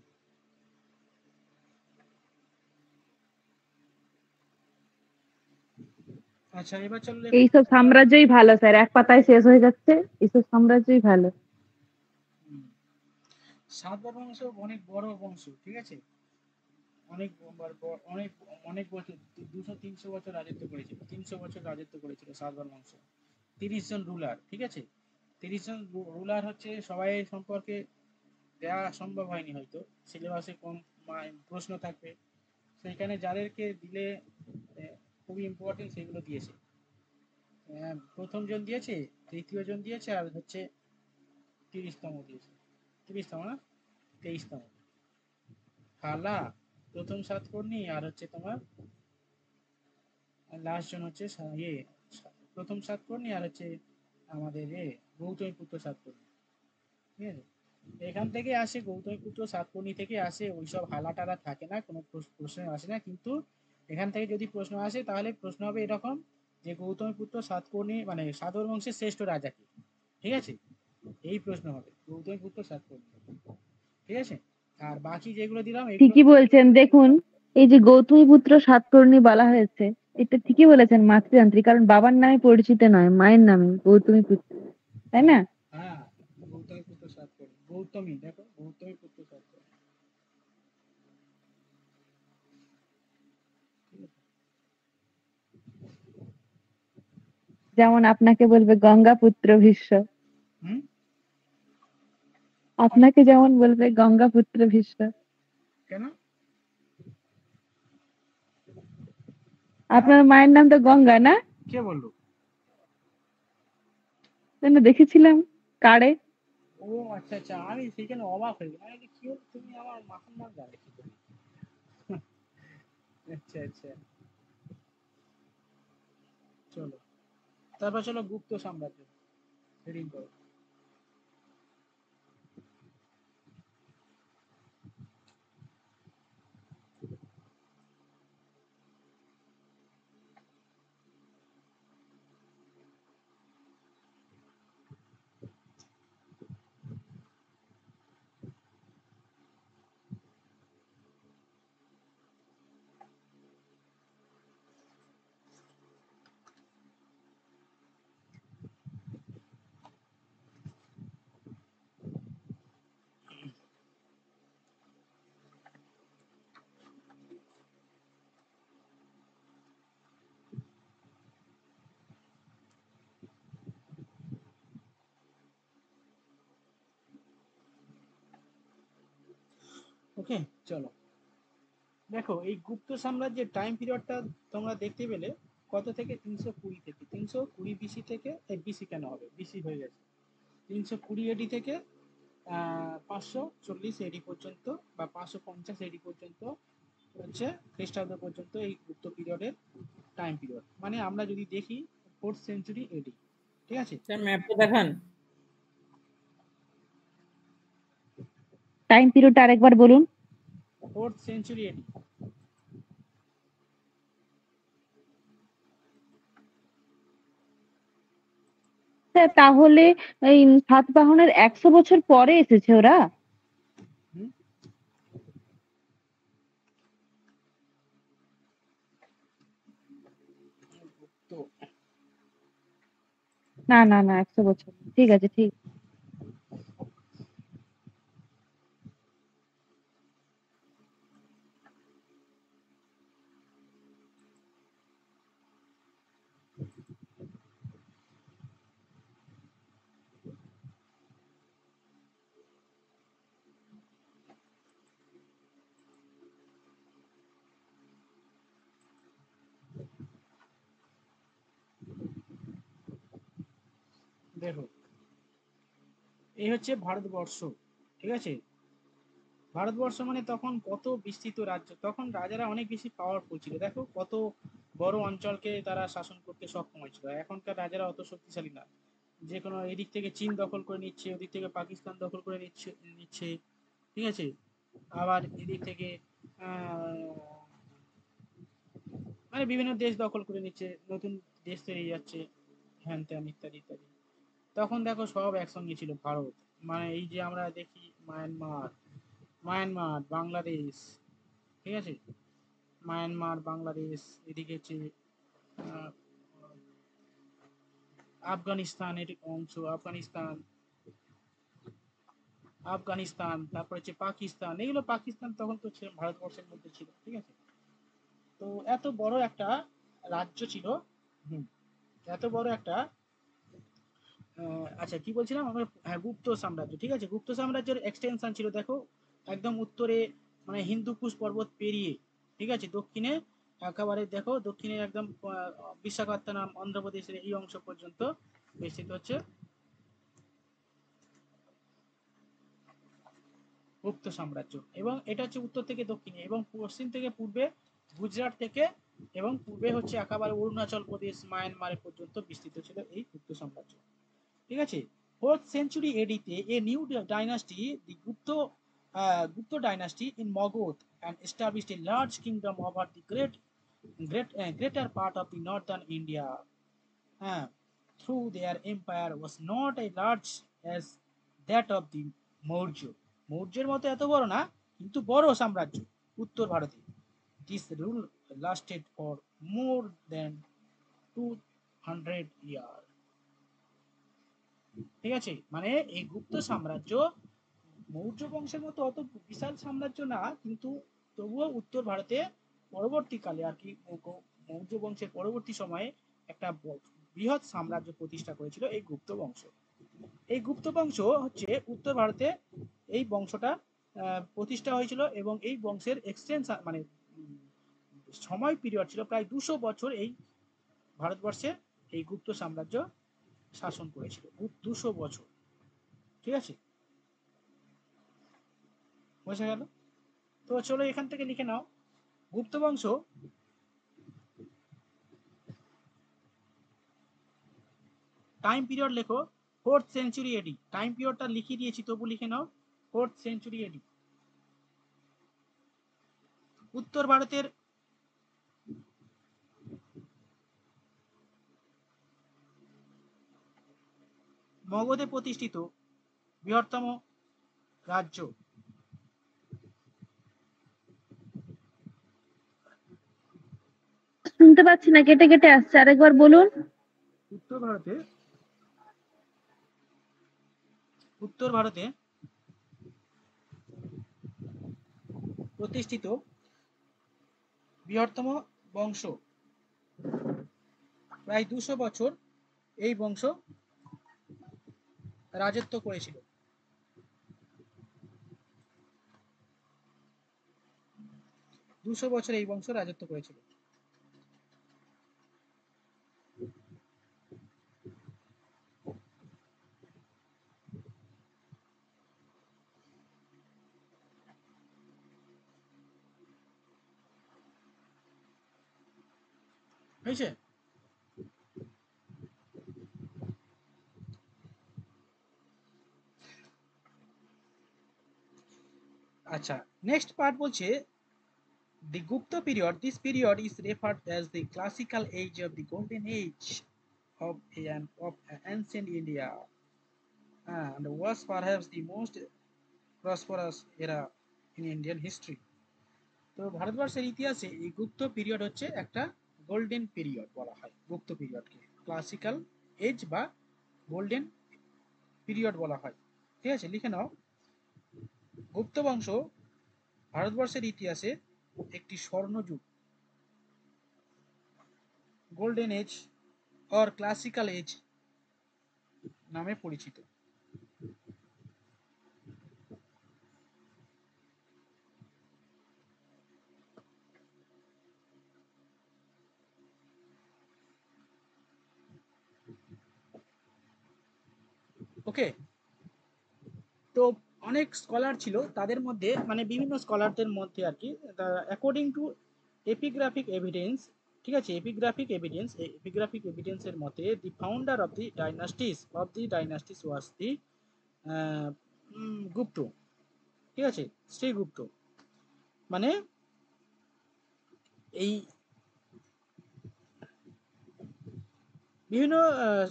আচ্ছা এবার চলো এইসব সাম্রাজ্যই ভালো স্যার, এক পাতায় শেষ হয়ে যাচ্ছে, এইসব সাম্রাজ্যই ভালো। সাতবাহন বংশ অনেক বড় বংশ, ঠিক আছে, অনেক অনেক অনেক বছর 200-300 বছর রাজত্ব করেছিল, 300 বছর রাজত্ব করেছিল সাতবাহন বংশ। 30 জন রুলার, ঠিক আছে, 30 জন রুলার হচ্ছে সবাই সম্পর্কে দেওয়া সম্ভব হয়নি, হয়তো সিলেবাসে কম প্রশ্ন থাকবে, সেইখানে যাদেরকে দিলে খুবই ইম্পর্টেন্ট সেগুলো দিয়েছে। প্রথম জন দিয়েছে, তৃতীয় জন দিয়েছে, আর হচ্ছে 30তম দিয়েছে, 30তম না 23তম। হালা প্রথম সাতকর্ণী, আর হচ্ছে তোমার লাস্ট জন হচ্ছে প্রথম সাতকর্ণী, আর হচ্ছে আমাদের গৌতমীপুত্র সাতকর্ণী, ঠিক আছে। এখান থেকে আসে গৌতমীপুত্র সাতকর্ণী থেকে আসে, ওইসব হালাটালা থাকে না, কোনো প্রশ্ন আসে না, কিন্তু এখান থেকে যদি প্রশ্ন আসে তাহলে প্রশ্ন হবে এরকম যে গৌতমীপুত্র সাতকর্ণী মানে সাতবাহন বংশের শ্রেষ্ঠ রাজা কি, ঠিক আছে, এই প্রশ্ন হবে গৌতমীপুত্র সাতকর্ণী, ঠিক আছে। আর বাকি যেগুলো দিলাম ঠিকই বলছেন, দেখুন এই যে গৌতমীপুত্র সাতকর্ণী বলা হয়েছে, এটা ঠিকই বলেছেন মাতৃযান্ত্রিক, কারণ বাবার নামে পরিচিত নয়, মায়ের নামে গৌতমীপুত্র, তাই না? হ্যাঁ গৌতমীপুত্র সাতকর্ণী, গৌতমী দেখো গৌতমীপুত্র সাতকর্ণী। যেমন আপনাকে বলবে গঙ্গাপুত্র ভীষ্ম, হুম আপনাকে যেমন বলবে গঙ্গাপুত্র ভীষ্ম। কেন? আপনার মায়ের নাম তো গঙ্গা না? কে বললো? দেখেছিলাম কার্ডে। ও আচ্ছা আচ্ছা, আমি সেখানে অবাক হয়ে গেলাম, আমি কি হলো তুমি আমার মাথার নাম জানো কি করে? আচ্ছা আচ্ছা চলো, তারপর চলো গুপ্ত সাম্রাজ্য রিডিং করো। ওকে চলো দেখো, এই গুপ্ত সাম্রাজ্যের টাইম পিরিয়ডটা তোমরা দেখতে পেলে কত থেকে 320 থেকে 320 বিসি থেকে বিসি কেন হবে, বিসি হয়ে গেছে 320 এডি থেকে 540 এডি পর্যন্ত বা 550 এডি পর্যন্ত হচ্ছে খ্রিস্টাব্দ পর্যন্ত এই গুপ্ত পিরিয়ডের টাইম পিরিয়ড, মানে আমরা যদি দেখি 4th সেঞ্চুরি এডি, ঠিক আছে। স্যার ম্যাপটা দেখান। টাইম পিরিয়ডটা আরেকবার বলুন। 4th century AD। তাহলে এই সাতবাহনের 100 বছর পরে এসেছে ওরা। না না না 100 বছর, ঠিক আছে ঠিক। দেখো এই হচ্ছে ভারতবর্ষ, ঠিক আছে। ভারতবর্ষ মানে তখন কত বিস্তৃত রাজ্য, তখন রাজারা অনেক বেশি পাওয়ারফুল ছিল। দেখো কত বড় অঞ্চলকে তারা শাসন করতে সক্ষম হয়েছিল। এখনকার রাজারা অত শক্তিশালী না, যে কোনো এদিক থেকে চীন দখল করে নিচ্ছে, ওদিক থেকে পাকিস্তান দখল করে নিচ্ছে, ঠিক আছে। আবার এদিক থেকে মানে বিভিন্ন দেশ দখল করে নিচ্ছে, নতুন দেশ তৈরি যাচ্ছে, হ্যান ত্যান ইত্যাদি ইত্যাদি। তখন দেখো সব একসঙ্গে ছিল ভারত, মানে এই যে আমরা দেখি মায়ানমার বাংলাদেশ, ঠিক আছে, মায়ানমার বাংলাদেশ, এদিকে হচ্ছে আফগানিস্তানের অংশ, আফগানিস্তান, তারপর হচ্ছে পাকিস্তান, এগুলো পাকিস্তান তখন তো ভারতবর্ষের মধ্যে ছিল, ঠিক আছে। তো এত বড় একটা রাজ্য ছিল, এত বড় একটা আচ্ছা কি বলছিলাম আমরা, হ্যাঁ গুপ্ত সাম্রাজ্য, ঠিক আছে। গুপ্ত সাম্রাজ্যের এক্সটেনশন ছিল দেখো একদম উত্তরে, মানে হিন্দুকুশ পর্বত পেরিয়ে, ঠিক আছে, দক্ষিণে একেবারে দেখো দক্ষিণে একদম বিশাখাপত্তনম অন্ধ্রপ্রদেশের এই অংশ পর্যন্ত বিস্তৃত হচ্ছে গুপ্ত সাম্রাজ্য। এবং এটা হচ্ছে উত্তর থেকে দক্ষিণে, এবং পশ্চিম থেকে পূর্বে গুজরাট থেকে, এবং পূর্বে হচ্ছে একেবারে অরুণাচল প্রদেশ মায়ানমার পর্যন্ত বিস্তৃত ছিল এই গুপ্ত সাম্রাজ্য, ঠিক আছে। 4th century AD তে a new dynasty, the Gupta dynasty in Magध, and established a large kingdom over the greater part of the northern India. Through their empire was not as large as that of the Maurya. মৌর্যের মতো এত বড় না, কিন্তু বড় সাম্রাজ্য উত্তর ভারতে। This rule lasted for more than 200 years. ঠিক আছে, মানে এই গুপ্ত সাম্রাজ্য মৌর্য বংশের মতো অত বিশাল সাম্রাজ্য না, কিন্তু তবুও উত্তর ভারতে পরবর্তীকালে আর কি মৌর্য বংশের পরবর্তী সময়ে একটা বৃহৎ সাম্রাজ্য প্রতিষ্ঠা করেছিল এই গুপ্ত বংশ। এই গুপ্ত বংশ হচ্ছে উত্তর ভারতে, এই বংশটা প্রতিষ্ঠা হয়েছিল, এবং এই বংশের এক্সটেনশন মানে সময় পিরিয়ড ছিল প্রায় 200 বছর। এই ভারতবর্ষে এই গুপ্ত সাম্রাজ্য শাসন করেছিল 200 বছর, ঠিক আছে, বোঝা গেল? তো চলো এখান থেকে লিখে নাও গুপ্ত বংশ টাইম পিরিয়ড লেখো 4th century AD। টাইম পিরিয়ডটা লিখিয়ে দিয়েছি, তবু লিখে নাও 4th century AD। উত্তর ভারতের মগধে প্রতিষ্ঠিত বৃহত্তম রাজ্য। শুনতে পাচ্ছি না, কেটে কেটে আসছে, আরেকবার বলুন। উত্তর ভারতে প্রতিষ্ঠিত বৃহত্তম বংশ, প্রায় 200 বছর এই বংশ রাজত্ব করেছিল। বছর এই বংশ রাজত্ব করেছিল। হয়েছে? আচ্ছা নেক্সট পার্ট বলছে the Gupta period. This period is referred as the classical age of the golden age of ancient India, and was perhaps the most prosperous era in Indian history. তো ভারতবর্ষের ইতিহাসে এই গুপ্ত পিরিয়ড হচ্ছে একটা golden period বলা হয়। গুপ্ত পিরিয়ডকে classical age বা golden period বলা হয়। ঠিক আছে, লিখে নাও। গুপ্ত বংশ ভারতবর্ষের ইতিহাসে একটি স্বর্ণযুগ, golden age or classical age নামে পরিচিত। ওকে, তো অনেক স্কলার ছিল, তাদের মধ্যে মানে বিভিন্ন স্কলারদের মধ্যে আর কি, অ্যাকর্ডিং টু এপিগ্রাফিক এভিডেন্স, ঠিক আছে, এপিগ্রাফিক এভিডেন্সের মতে দি ফাউন্ডার অফ দি ডাইনাস্টিস ওয়াজ দি গুপ্ত। ঠিক আছে, শ্রীগুপ্ত। মানে এই বিভিন্ন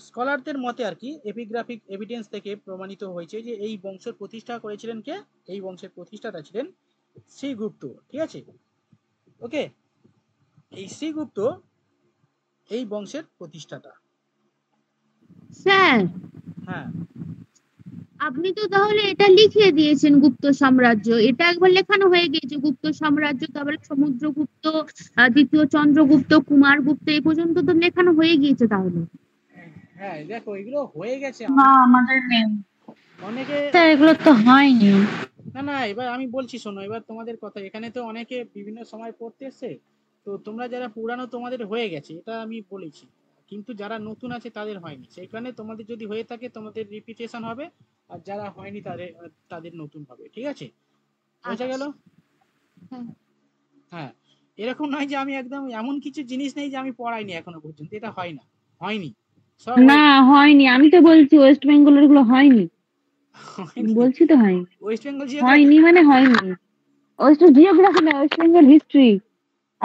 স্কলারদের মতে আর কি, এপিগ্রাফিক এভিডেন্স থেকে প্রমাণিত হয়েছে যে এই বংশের প্রতিষ্ঠা করেছিলেন কে? এই বংশের প্রতিষ্ঠাতা ছিলেন শ্রীগুপ্ত। ঠিক আছে, ওকে, এই শ্রীগুপ্ত এই বংশের প্রতিষ্ঠাতা। স্যার, হ্যাঁ, আপনি তো তাহলে এটা লিখিয়ে দিয়েছেন গুপ্ত সাম্রাজ্য, এটা একবার লেখানো হয়ে গিয়েছে গুপ্ত সাম্রাজ্য, তারপরে সমুদ্রগুপ্ত, দ্বিতীয় চন্দ্রগুপ্ত, কুমারগুপ্ত, এই পর্যন্ত তো লেখানো হয়ে গিয়েছে তাহলে। হ্যাঁ দেখো এগুলো হয়ে গেছে। না আমাদের নেই অনেকে এগুলো তো হয়নি। না, এবার আমি বলছি শোনো, এবার তোমাদের কথা, এখানে তো অনেকে বিভিন্ন সময় পড়তে এসছে, তো তোমরা যারা পুরানো তোমাদের হয়ে গেছে এটা আমি বলেছি, কিন্তু যারা নতুন আছে তাদের হয়নি, সেইখানে তোমাদের যদি হয়ে থাকে তোমাদের রিপিটেশন হবে, আর যারা হয়নি তাদের নতুন হবে। ঠিক আছে, বোঝা গেল? হ্যাঁ। হ্যাঁ, এরকম নয় যে আমি একদম এমন কিছু জিনিস নেই যে আমি পড়াইনি এখনো পর্যন্ত, এটা হয়নি সব না হয়নি, আমি তো বলছি ওয়েস্ট বেঙ্গলের গুলো হয়নি, বলছি তো হয়নি। ওয়েস্ট বেঙ্গল হয়নি মানে হয়নি, ওয়েস্ট জিওগ্রাফি না, ওয়েস্ট বেঙ্গল হিস্ট্রি।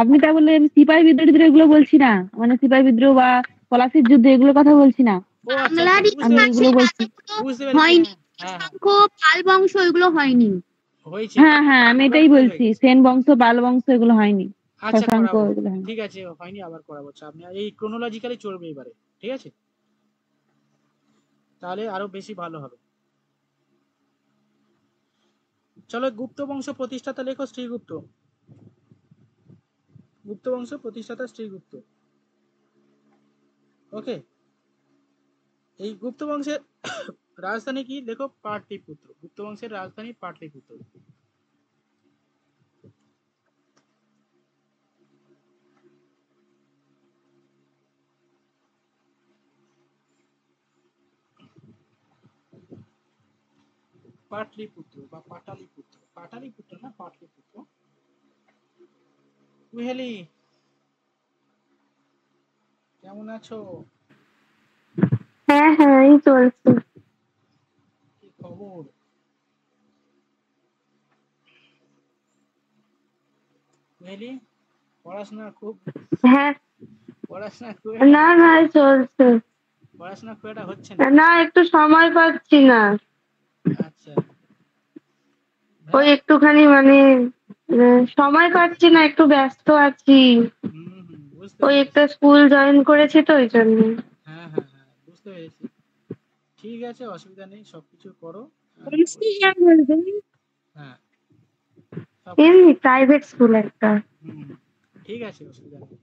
আপনি তা বললে সিপাহী বিদ্রোহ এগুলো বলছি না, মানে সিপাহী বিদ্রোহ বা পলাশির যুদ্ধ এগুলোর কথা বলছি না, বাংলার আমি এগুলো বলছি। হয়নি, শঙ্খ, পাল বংশ এগুলো হয়নি। হয়েছে। হ্যাঁ আমি এটাই বলছি, সেন বংশ, পাল বংশ এগুলো হয়নি, আচ্ছা শশাঙ্ক করাবো, এগুলো হয়নি। ঠিক আছে, হয়নি, আবার করাবো, চাপ নেই। এই ক্রোনোলজিক্যালি চলবে এবারে, ঠিক আছে, তাহলে আরো বেশি ভালো হবে। চলো, গুপ্ত বংশ প্রতিষ্ঠাতা লেখো শ্রীগুপ্ত। গুপ্ত বংশ প্রতিষ্ঠাতা শ্রীগুপ্ত। ওকে, এই গুপ্ত বংশের রাজধানী কি লেখো? পাটলিপুত্র। গুপ্ত বংশের রাজধানী পাটলিপুত্র। পাটলিপুত্র বা পাটালিপুত্র, পাটালিপুত্র না পাটলিপুত্র। কুহেলি, কেমন আছো? হ্যাঁ এই চলছে। কি খবর? কুহেলি, পড়াশোনা খুব হ্যাঁ পড়াশোনা এই চলছে। পড়াশোনা খুব একটা হচ্ছে না। না একটু সময় পাচ্ছি না, আচ্ছা, ওই একটুখানি মানে সময় পাচ্ছি না, একটু ব্যস্ত আছি, বুঝতে ওই পেরেছি। একটা স্কুল জয়েন করেছি তো ওই জন্য। হ্যাঁ, বুঝতে পেরেছি। ঠিক আছে, অসুবিধা নেই, সবকিছু করো। হ্যাঁ, এমনি প্রাইভেট স্কুল একটা। ঠিক আছে, অসুবিধা নেই।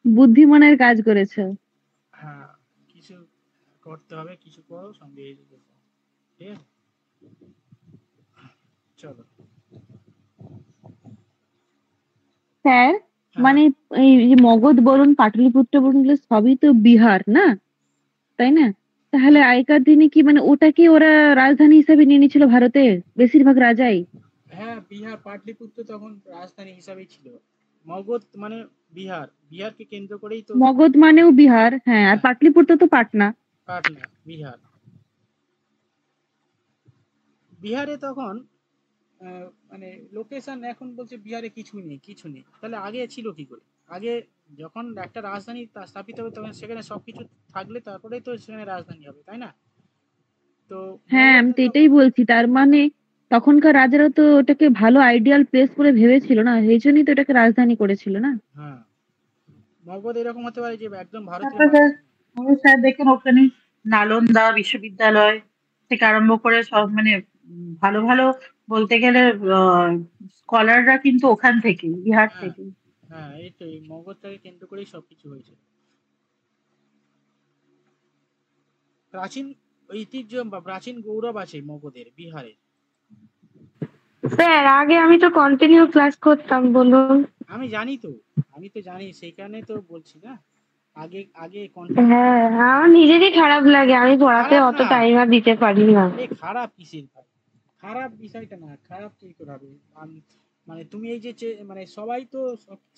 বুদ্ধিমানের কাজ করেছো। হ্যাঁ, কিছু করতে হবে, কিছু করো, সঙ্গে এই ঠিক আছে, চলো। স্যার মানে এই যে মগধ বলুন, পাটলিপুত্র বলুন, এগুলো সবই তো বিহার না, তাই না? তাহলে আগেকার দিনে কি মানে ওটাকে ওরা রাজধানী হিসেবে নিয়ে নিয়েছিল ভারতের বেশিরভাগ রাজাই? হ্যাঁ, বিহার, পাটলিপুত্র তখন রাজধানী হিসাবেই ছিল। মগধ মানে বিহারকে কেন্দ্র করেই তো। মগধ মানেও বিহার, হ্যাঁ, আর পাটলিপুত্র তো পাটনা। বিহারে তখন মানে লোকেশন এখন বলছে বিহারে কিছু নেই, কিছু নেই। তাহলে আগে ছিল কি করে? আগে যখন একটা রাজধানী স্থাপিত হবে তখন সেখানে সবকিছু থাকলে তারপরেই তো সেখানে রাজধানী হবে, তাই না? তো হ্যাঁ, আমি তো মগধরা এটাই বলছি। তার মানে তখনকার রাজারা তো ওটাকে ভালো আইডিয়াল প্লেস বলে ভেবেছিল না, সেই জন্যই তো এটাকে রাজধানী করেছিল না। হ্যাঁ, মগধ এরকম হতে পারে যে একদম ভারতীয় তারপরে মাঝখানে। স্যার দেখুন ওখানে নালন্দা বিশ্ববিদ্যালয় থেকে আরম্ভ করে সব মানে ভালো ভালো বলতে গেলে স্কলাররা কিন্তু ওখান থেকে বিহার হ্যাঁ থেকে। হ্যাঁ, এই তো এই মগধটাকে কেন্দ্র করেই সবকিছু হয়েছে। প্রাচীন ঐতিহ্য বা প্রাচীন গৌরব আছে মগধের, বিহারে। স্যার আগে আমি তো কন্টিনিউ ক্লাস করতাম, বলুন। আমি জানি তো, আমি তো জানি, সেই কারণে তো বলছি না। আগে আগে কন্টিনিউ। হ্যাঁ, আমার নিজেরই খারাপ লাগে, আমি পড়াতে খারাপ অত না, টাইম আর দিতে পারি না। আরে খারাপ কিসের ভাই? খারাপ বিষয়টা না, খারাপ কি করে হবে? মানে তুমি এই যে মানে সবাই তো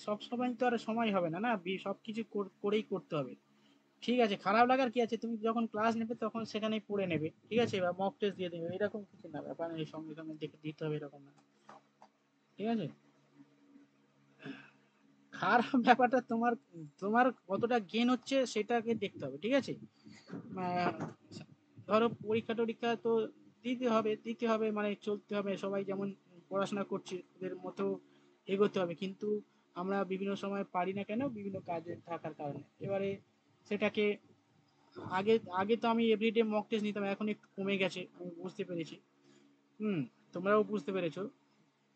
সব সময় তো আর সময় হবে না, না সবকিছু করেই করতে হবে। ঠিক আছে, খারাপ লাগার কি আছে? তুমি যখন ক্লাস নেবে তখন সেখানেই পড়ে নেবে, ঠিক আছে, বা মক টেস্ট দিয়ে দেবে, এরকম কিছু না, ব্যাপার নেই সঙ্গে সঙ্গে দিতে হবে এরকম না, ঠিক আছে। খারাপ ব্যাপারটা তোমার, তোমার কতটা গেন হচ্ছে সেটাকে দেখতে হবে, ঠিক আছে। আহ, ধরো পরীক্ষা টরীক্ষা তো দিতে হবে, মানে চলতে হবে, সবাই যেমন পড়াশোনা করছে ওদের মতো এগোতে হবে, কিন্তু আমরা বিভিন্ন সময় পারি না কেন, বিভিন্ন কাজে থাকার কারণে। এবারে সেটাকে আগে আগে তো আমি এভরিডে মক টেস্ট নিতাম, এখন একটু কমে গেছে, আমি বুঝতে পেরেছি। হুম, তোমরাও বুঝতে পেরেছো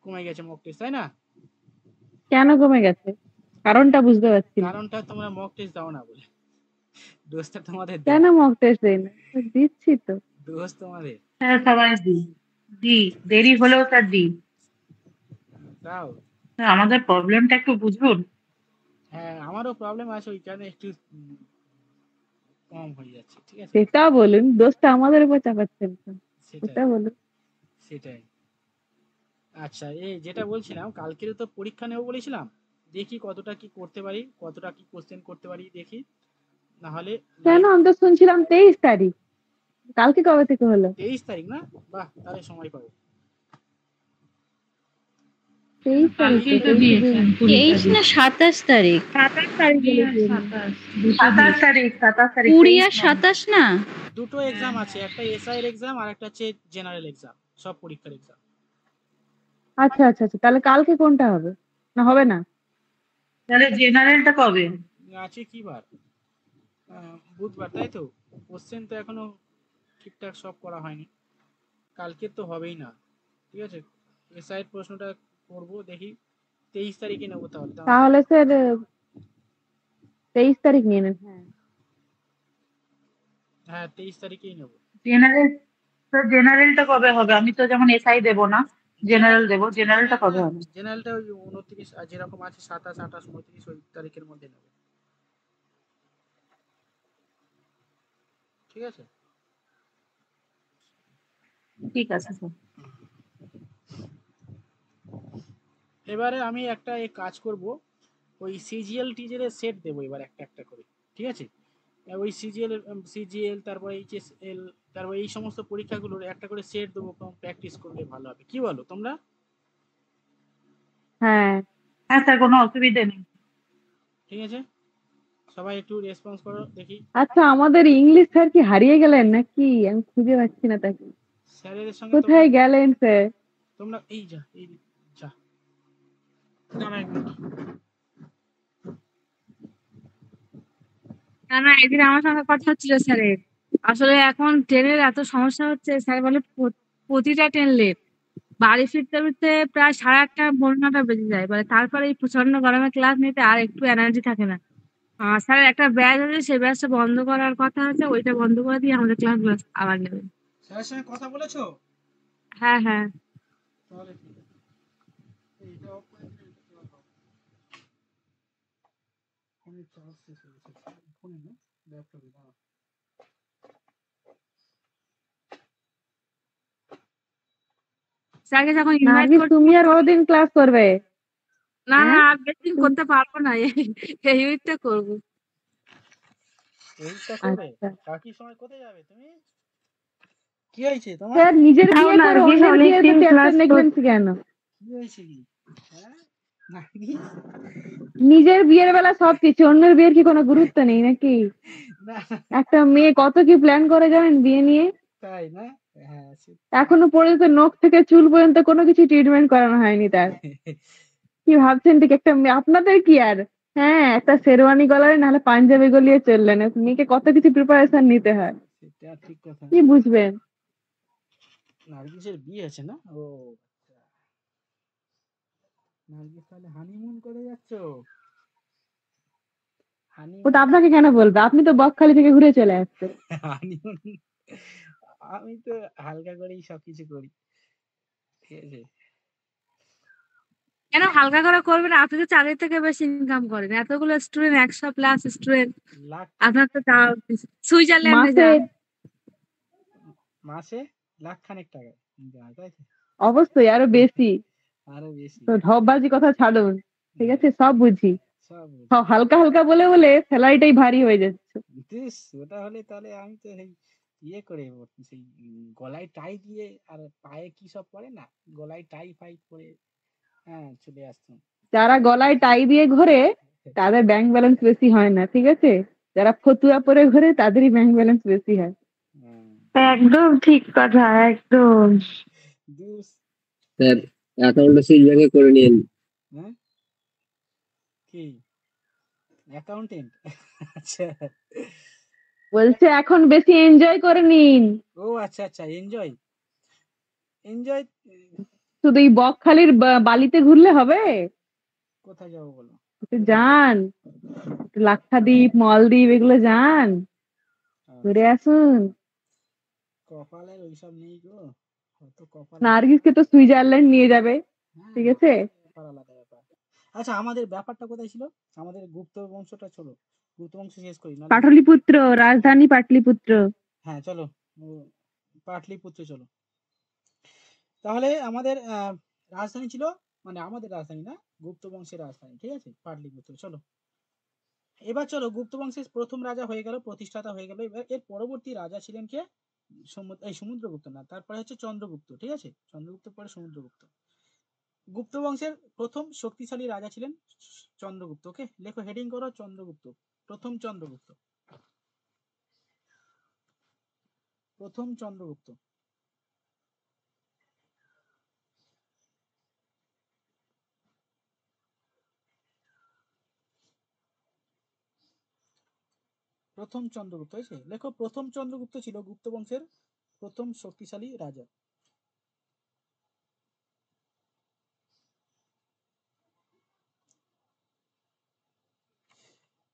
কমে গেছে মক টেস্ট, তাই না? কেন কমে গেছে? কারণটা বুঝতে পারছি না। কারণটা তোমরা মক টেস্ট দাও না বলে, দোষটা তোমাদের কেন দেয়, মক টেস্ট দেই না? দিচ্ছি তো। দোষ তোমাদের। হ্যাঁ সবাই দি দি দেরি হলেও স্যার দি। দাও। স্যার, আমাদের প্রবলেমটা একটু বুঝুন। হ্যাঁ, আমারও প্রবলেম আছে, ওই কারণে একটু কম হয়ে যাচ্ছে, ঠিক আছে। সেটা বলুন, দোষটা আমাদের উপর চাপাচ্ছেন কেন? সেটাই সেটা বলুন। সেটাই। আচ্ছা, এই যেটা বলছিলাম, কালকেরও তো পরীক্ষা নেবো বলেছিলাম, দেখি কতটা কি করতে পারি, কতটা কি কোশ্চেন করতে পারি দেখি, না হলে কেন, লাইভ। আমি তো শুনছিলাম 23 তারিখ। কালকে কবে থেকে হলো? 23 তারিখ না? বাহ, তাহলে সময় পাবো। 23 তারিখ তো, কালকেই তো 23 দিয়েছেন জুন। 23 না 27 তারিখ? 27 তারিখ 20 আর বলেছেন। 27 27 তারিখ 20 23 আর নয়। 27 না? দুটো এক্সাম আছে, একটা এসআই এর এক্সাম আর একটা হচ্ছে জেনারেল এক্সাম, সব পরীক্ষার এক্সাম। আচ্ছা আচ্ছা আচ্ছা, তাহলে কালকে কোনটা হবে? না হবে না? তাহলে জেনারেলটা কবে? আছে কি বার? বুধবার, তাই তো। কোশ্চেন তো এখনো ঠিকঠাক সব করা হয়নি, কালকে তো হবেই না, ঠিক আছে। এসআই এর প্রশ্নটা করবো, দেখি 23 তারিখে নেবো তাহলে, দাঁড়াও। তাহলে স্যার 23 তারিখ নিয়ে নেন। হ্যাঁ, হ্যাঁ, 23 তারিখেই নেবো। জেনারেল তো জেনারেলটা কবে হবে? আমি তো যেমন এসআই দেবো না, জেনারেল দেবো। জেনারেলটা জেনারেলটা কবে হবে? জেনারেলটা ওই 29, আর যেরকম আছে 27, 28, 29 ওই তারিখের মধ্যে নেবো, ঠিক আছে। ঠিক আছে স্যার। এবারে আমি একটা এই কাজ করব, ওই সিজিএল টিজের সেট দেবো এবার একটা একটা করে, ঠিক আছে। ওই সিজিএল তারপর এইচএসএল, তারপর এই সমস্ত পরীক্ষাগুলোর একটা করে সেট দেবো, প্র্যাকটিস করলে ভালো হবে, কি বলো তোমরা? হ্যাঁ। হ্যাঁ স্যার, কোনো অসুবিধা নেই। ঠিক আছে, সবাই একটু রেসপন্স করো দেখি। আচ্ছা, আমাদের ইংলিশ স্যার কি হারিয়ে গেলেন নাকি? আমি খুঁজে পাচ্ছি না তাকে। স্যারেদের সঙ্গে তোমরা, কোথায় গেলেন স্যার? তোমরা এই যা দাঁড়া এক মিনিট। না না, একদিন আমার সঙ্গে কথা হচ্ছিল স্যারের। আসলে এখন ট্রেনের এত সমস্যা হচ্ছে, স্যার বলে প্রতিটা ট্রেন লেট। বাড়ি ফিরতে ফিরতে প্রায় 8:30 9:30 বেজে যায়, মানে তারপরে এই প্রচন্ড গরমে ক্লাস নিতে আর একটু এনার্জি থাকে না। স্যারের একটা ব্যাচ আছে, সেই ব্যাচটা বন্ধ করার কথা আছে, ওইটা বন্ধ করে দিয়ে আমাদের ক্লাস আবার নেবেন। স্যারের সঙ্গে কথা বলেছো? হ্যাঁ হ্যাঁ। তাহলে ঠিক আছে, এইটা অফ করে দিলে এটা close হবে। ফোনের চার্জ শেষ হয়ে গেছে, ফোনে না, ল্যাপটপে, দাঁড়াও। স্যারকে যখন ইনভাইট নার্গিস, করছি, তুমি আর কতদিন ক্লাস করবে? না না হ্যাঁ, আর বেশি দিন করতে পারবো না, এই উইকটা করবো। এইটা করবে? আচ্ছা। বাকি সময় কোথায় যাবে তুমি? কি হয়েছে তোমার? স্যার নিজের তাও বিয়ে করে নার্গিস অন্যের বিয়েতে অনেকদিন ক্লাস টেনশন নেগলেন্সি কেন? কি হয়েছে কি? হ্যাঁ নার্গিস? নিজের বিয়ের বেলা সবকিছু, অন্যের বিয়ের কি কোনো গুরুত্ব নেই নাকি? না একটা মেয়ে কত কি প্ল্যান করে জানেন বিয়ে নিয়ে? তাই না? হ্যাঁ এখনো পর্যন্ত নখ থেকে চুল পর্যন্ত কোনো কিছু ট্রিটমেন্ট করানো হয়নি তার। কি ভাবছেন ঠিক একটা মেয়ে আপনাদের কি আর? হ্যাঁ, একটা শেরওয়ানি গলায় নাহলে পাঞ্জাবি গলিয়ে চললেন, মেয়েকে কত কিছু প্রিপারেশন নিতে হয়, সেটা ঠিক কথা। কি বুঝবেন? নার্গিসের বিয়ে আছে না? ও আচ্ছা। নার্গিস তাহলে হানিমুন করে যাচ্ছো? ওটা হানিমুন আপনাকে কেন বলবে? আপনি তো বকখালি থেকে ঘুরে চলে আসছেন। হানিমুন আমি তো হালকা করেই সবকিছু করি, ঠিক আছে? কেন হালকা করে করবেন? আপনি তো চাকরি থেকে বেশি ইনকাম করেন, এতগুলো স্টুডেন্ট, 100+ স্টুডেন্ট, লাখ আপনার তো যাওয়া উচিত। সুইজারল্যান্ডে মাসে যান। মাসে লাখ খানেক টাকা ইনকাম হয়, তাই তো? অবশ্যই আরো বেশি। আরো বেশি। তো ঢপবাজি কথা ছাড়ুন, ঠিক আছে? সব বুঝি। সব সব হালকা হালকা বলে বলে স্যালারিটাই ভারী হয়ে যাচ্ছে। বুঝিস, ওটা হলে তাহলে আমি তো সেই ইয়ে করে সেই গলায় টাই দিয়ে আর পায়ে কি সব পরে না, গলায় টাই ফাই করে হ্যাঁ চলে আসতাম। যারা গলায় টাই দিয়ে ঘোরে তাদের ব্যাংক ব্যালেন্স বেশি হয় না, ঠিক আছে? যারা ফতুয়া পরে ঘোরে তাদেরই ব্যাংক ব্যালেন্স বেশি হয়। একদম ঠিক কথা, একদম। স্যার অ্যাকাউন্টটা সুইচ ব্যাংকে করে নিন। হ্যাঁ কি অ্যাকাউন্টেন্ট? আচ্ছা বলছে এখন বেশি এনজয় করে নিন। ও আচ্ছা আচ্ছা, এনজয় এনজয়। শুধু এই বকখালির বালিতে ঘুরলে হবে? কোথায় যাবো বলো? একটু যান, একটু লাক্ষাদ্বীপ, মলদ্বীপ এগুলো যান, ঘুরে আসুন। কপালে ওইসব নেই গো, কত কপাল। নার্গিসকে তো সুইজারল্যান্ড নিয়ে যাবে, ঠিক আছে? ব্যাপার আলাদা ব্যাপার। আচ্ছা আমাদের ব্যাপারটা কোথায় ছিল? আমাদের গুপ্ত বংশটা, চলো গুপ্ত বংশ শেষ করি না? পাটলিপুত্র, রাজধানী পাটলিপুত্র। হ্যাঁ চলো পাটলিপুত্র চলো। তাহলে আমাদের রাজধানী ছিল, মানে আমাদের রাজধানী না, গুপ্ত বংশের রাজধানী, ঠিক আছে, পাটলিপুত্র। চলো এবার চলো গুপ্ত বংশের প্রথম রাজা হয়ে গেল, প্রতিষ্ঠাতা হয়ে গেল। এবার এর পরবর্তী রাজা ছিলেন কে? সমুদ্রগুপ্ত না, তারপরে হচ্ছে চন্দ্রগুপ্ত, ঠিক আছে? চন্দ্রগুপ্ত পরে সমুদ্রগুপ্ত। গুপ্ত বংশের প্রথম শক্তিশালী রাজা ছিলেন চন্দ্রগুপ্ত। ওকে, লেখো, হেডিং করো চন্দ্রগুপ্ত, প্রথম চন্দ্রগুপ্ত, প্রথম চন্দ্রগুপ্ত। প্রথম চন্দ্রগুপ্ত হয়েছে, লেখো প্রথম চন্দ্রগুপ্ত ছিল গুপ্ত বংশের প্রথম শক্তিশালী রাজা।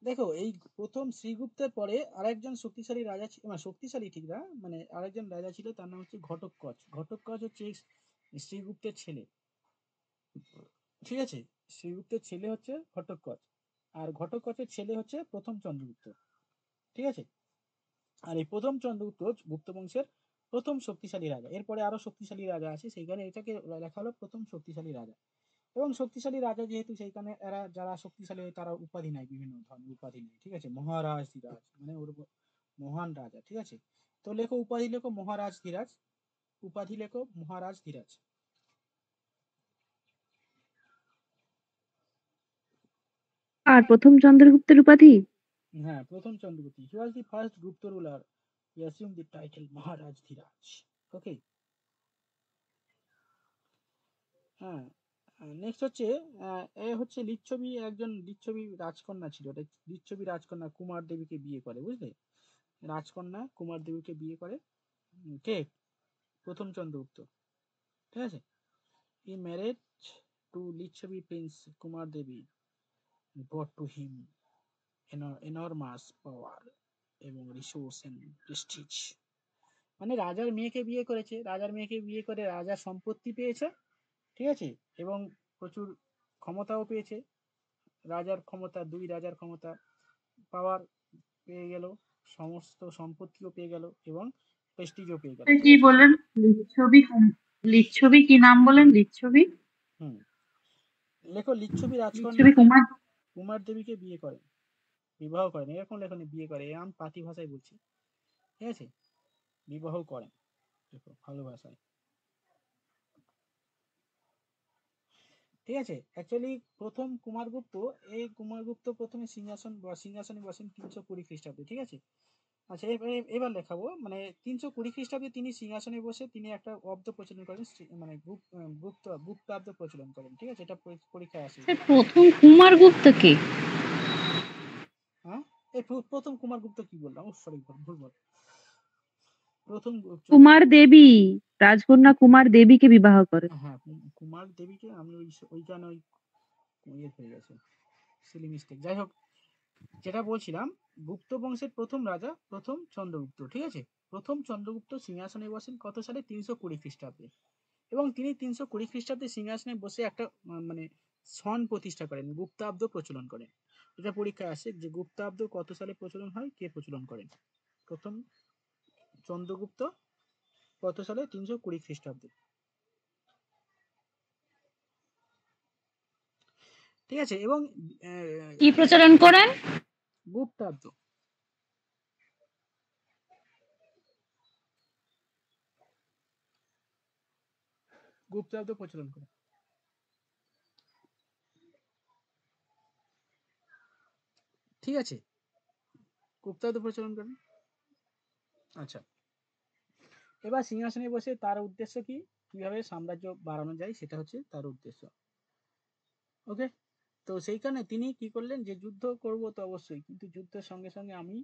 দেখো এই প্রথম শ্রীগুপ্তের পরে আরেকজন শক্তিশালী রাজা ছিল, মানে শক্তিশালী ঠিক না, মানে আরেকজন রাজা ছিল, তার নাম হচ্ছে ঘটোৎকচ। ঘটোৎকচ হচ্ছে শ্রীগুপ্তের ছেলে, ঠিক আছে? শ্রীগুপ্তের ছেলে হচ্ছে ঘটোৎকচ, আর ঘটোৎকচের ছেলে হচ্ছে প্রথম চন্দ্রগুপ্ত, ঠিক আছে? আর এই প্রথম চন্দ্রগুপ্ত গুপ্ত বংশের প্রথম শক্তিশালী রাজা। এরপরে আরো শক্তিশালী রাজা আছে, সেইখানে এটাকে লেখা হলো প্রথম শক্তিশালী রাজা। এবং শক্তিশালী রাজা যেহেতু, সেইখানে এরা যারা শক্তিশালী হয় তারা উপাধি নেয়, বিভিন্ন ধরনের উপাধি নেয়, ঠিক আছে? মহারাজ ধীরাজ মানে ওর মহান রাজা, ঠিক আছে? তো লেখো উপাধি, লেখো মহারাজ ধীরাজ, উপাধি লেখো মহারাজ ধীরাজ। আর প্রথম চন্দ্রগুপ্তের উপাধি? হ্যাঁ প্রথম Chandragupta, he was the first Gupta ruler who assumed the title Maharaj Dhiraj. Okay, হ্যাঁ। নেক্সট হচ্ছে এ হচ্ছে লিচ্ছবি, একজন লিচ্ছবি রাজকন্যা ছিল। লিচ্ছবি রাজকন্যা কুমার দেবীকে বিয়ে করে, বুঝলে? রাজকন্যা কুমার দেবীকে বিয়ে করে কে? প্রথম চন্দ্রগুপ্ত, ঠিক আছে? He married to Lichchhavi prince Kumar Devi, brought to him enormous power এবং রিসোর্স এন্ড প্রেস্টিজ। মানে রাজার মেয়েকে বিয়ে করেছে, রাজার মেয়েকে বিয়ে করে রাজার সম্পত্তি পেয়েছে, ঠিক আছে? এবং প্রচুর ক্ষমতাও পেয়েছে, রাজার ক্ষমতা, দুই রাজার ক্ষমতা, পাওয়ার পেয়ে গেল, সমস্ত সম্পত্তিও পেয়ে গেল এবং প্রেস্টিজও পেয়ে গেল। কি বলেন? লিচ্ছবি লিচ্ছবি কি নাম বলেন? লিচ্ছবি? হুম, লেখো লিচ্ছবি রাজকন্যা লিচ্ছবি কুমার কুমার দেবীকে বিয়ে করেন, বিবাহ করেন, এরকম লেখনি বিয়ে করে, আমি পাতি ভাষায় বলছি, ঠিক আছে? বিবাহ করেন। দেখো ভালো ভাষায়, ঠিক আছে। অ্যাকচুয়ালি প্রথম কুমারগুপ্ত, এই কুমারগুপ্ত প্রথমে সিংহাসনে বসেন 320 খ্রিস্টাব্দে, ঠিক আছে। আচ্ছা এবার লেখাবো, মানে 320 খ্রিস্টাব্দে তিনি সিংহাসনে বসে তিনি একটা অব্দ প্রচলন করেন, মানে গুপ্তাব্দ প্রচলন করেন, ঠিক আছে। এটা পরীক্ষায় আসে। স্যার প্রথম কুমারগুপ্ত কে? হ্যাঁ, এই প্রথম কুমারগুপ্ত কি বললাম, সরি ভুল বল, প্রথম কুমার দেবী, রাজকন্যা কুমার দেবীকে বিবাহ করে। হ্যাঁ কুমার দেবীকে, আমি ওইখানে ইয়ে হয়ে গেছে, সিলি মিস্টেক। যাই হোক, যেটা বলছিলাম, গুপ্ত বংশের প্রথম রাজা প্রথম চন্দ্রগুপ্ত, ঠিক আছে। প্রথম চন্দ্রগুপ্ত সিংহাসনে বসেন কত সালে? 320 খ্রিস্টাব্দে। এবং তিনি 320 খ্রিস্টাব্দে সিংহাসনে বসে একটা মানে সন প্রতিষ্ঠা করেন, গুপ্তাব্দ প্রচলন করেন। এটা পরীক্ষায় আসে যে গুপ্তাব্দ কত সালে প্রচলন হয়, কে প্রচলন করেন। প্রথম চন্দ্রগুপ্ত কত সালে? 320 খ্রিস্টাব্দে, ঠিক আছে। এবং কি প্রচলন করেন? গুপ্তাব্দ। গুপ্তাব্দ প্রচলন করে, ঠিক আছে। গুপ্তাব্দ প্রচলন করেন। আচ্ছা, এবার সিংহাসনে বসে তার উদ্দেশ্য কি, কিভাবে সাম্রাজ্য বাড়ানো যায় সেটা হচ্ছে তার উদ্দেশ্য। ওকে, তো সেই কারণে তিনি কি করলেন, যে যুদ্ধ করব তো অবশ্যই, কিন্তু যুদ্ধের সঙ্গে সঙ্গে আমি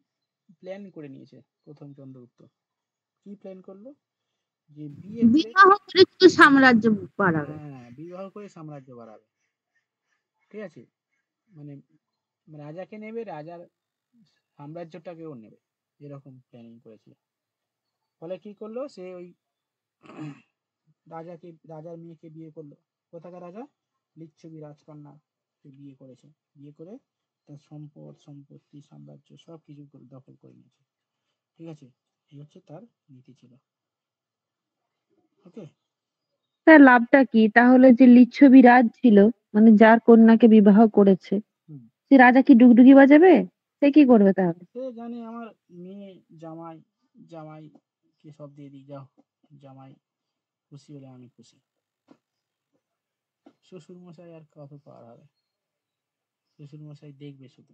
প্ল্যান করে নিয়েছে প্রথম চন্দ্রগুপ্ত। কি প্ল্যান করলো? যে বিবাহ করে তো সাম্রাজ্য বাড়াবে। হ্যাঁ, বিবাহ করে সাম্রাজ্য বাড়াবে, ঠিক আছে। মানে রাজাকে নেবে, রাজার সাম্রাজ্যটাকেও নেবে, এরকম প্ল্যানিং করেছিল। ফলে কি করলো, সে ওই রাজার মেয়েকে বিয়ে করলো। কোথাকার রাজা? লিচ্ছবি রাজকন্যা বিয়ে করেছে। বিয়ে করে তার সম্পত্তি সাম্রাজ্য সব কিছু দখল করে নিয়েছে, ঠিক আছে। এই হচ্ছে তার নীতি ছিল। ওকে, তার লাভটা কি তাহলে? যে লিচ্ছবি রাজ ছিল, মানে যার কন্যাকে বিবাহ করেছে, সে রাজা কি ডুগডুগি বাজাবে? সে কি করবে তাহলে? সে জানে আমার মেয়ে, জামাই কে সব দিয়ে দিই, যাও, জামাই খুশি হলে আমি খুশি। শ্বশুর মশাই আর কত পার হবে, শ্বশুর মশাই দেখবে শুধু।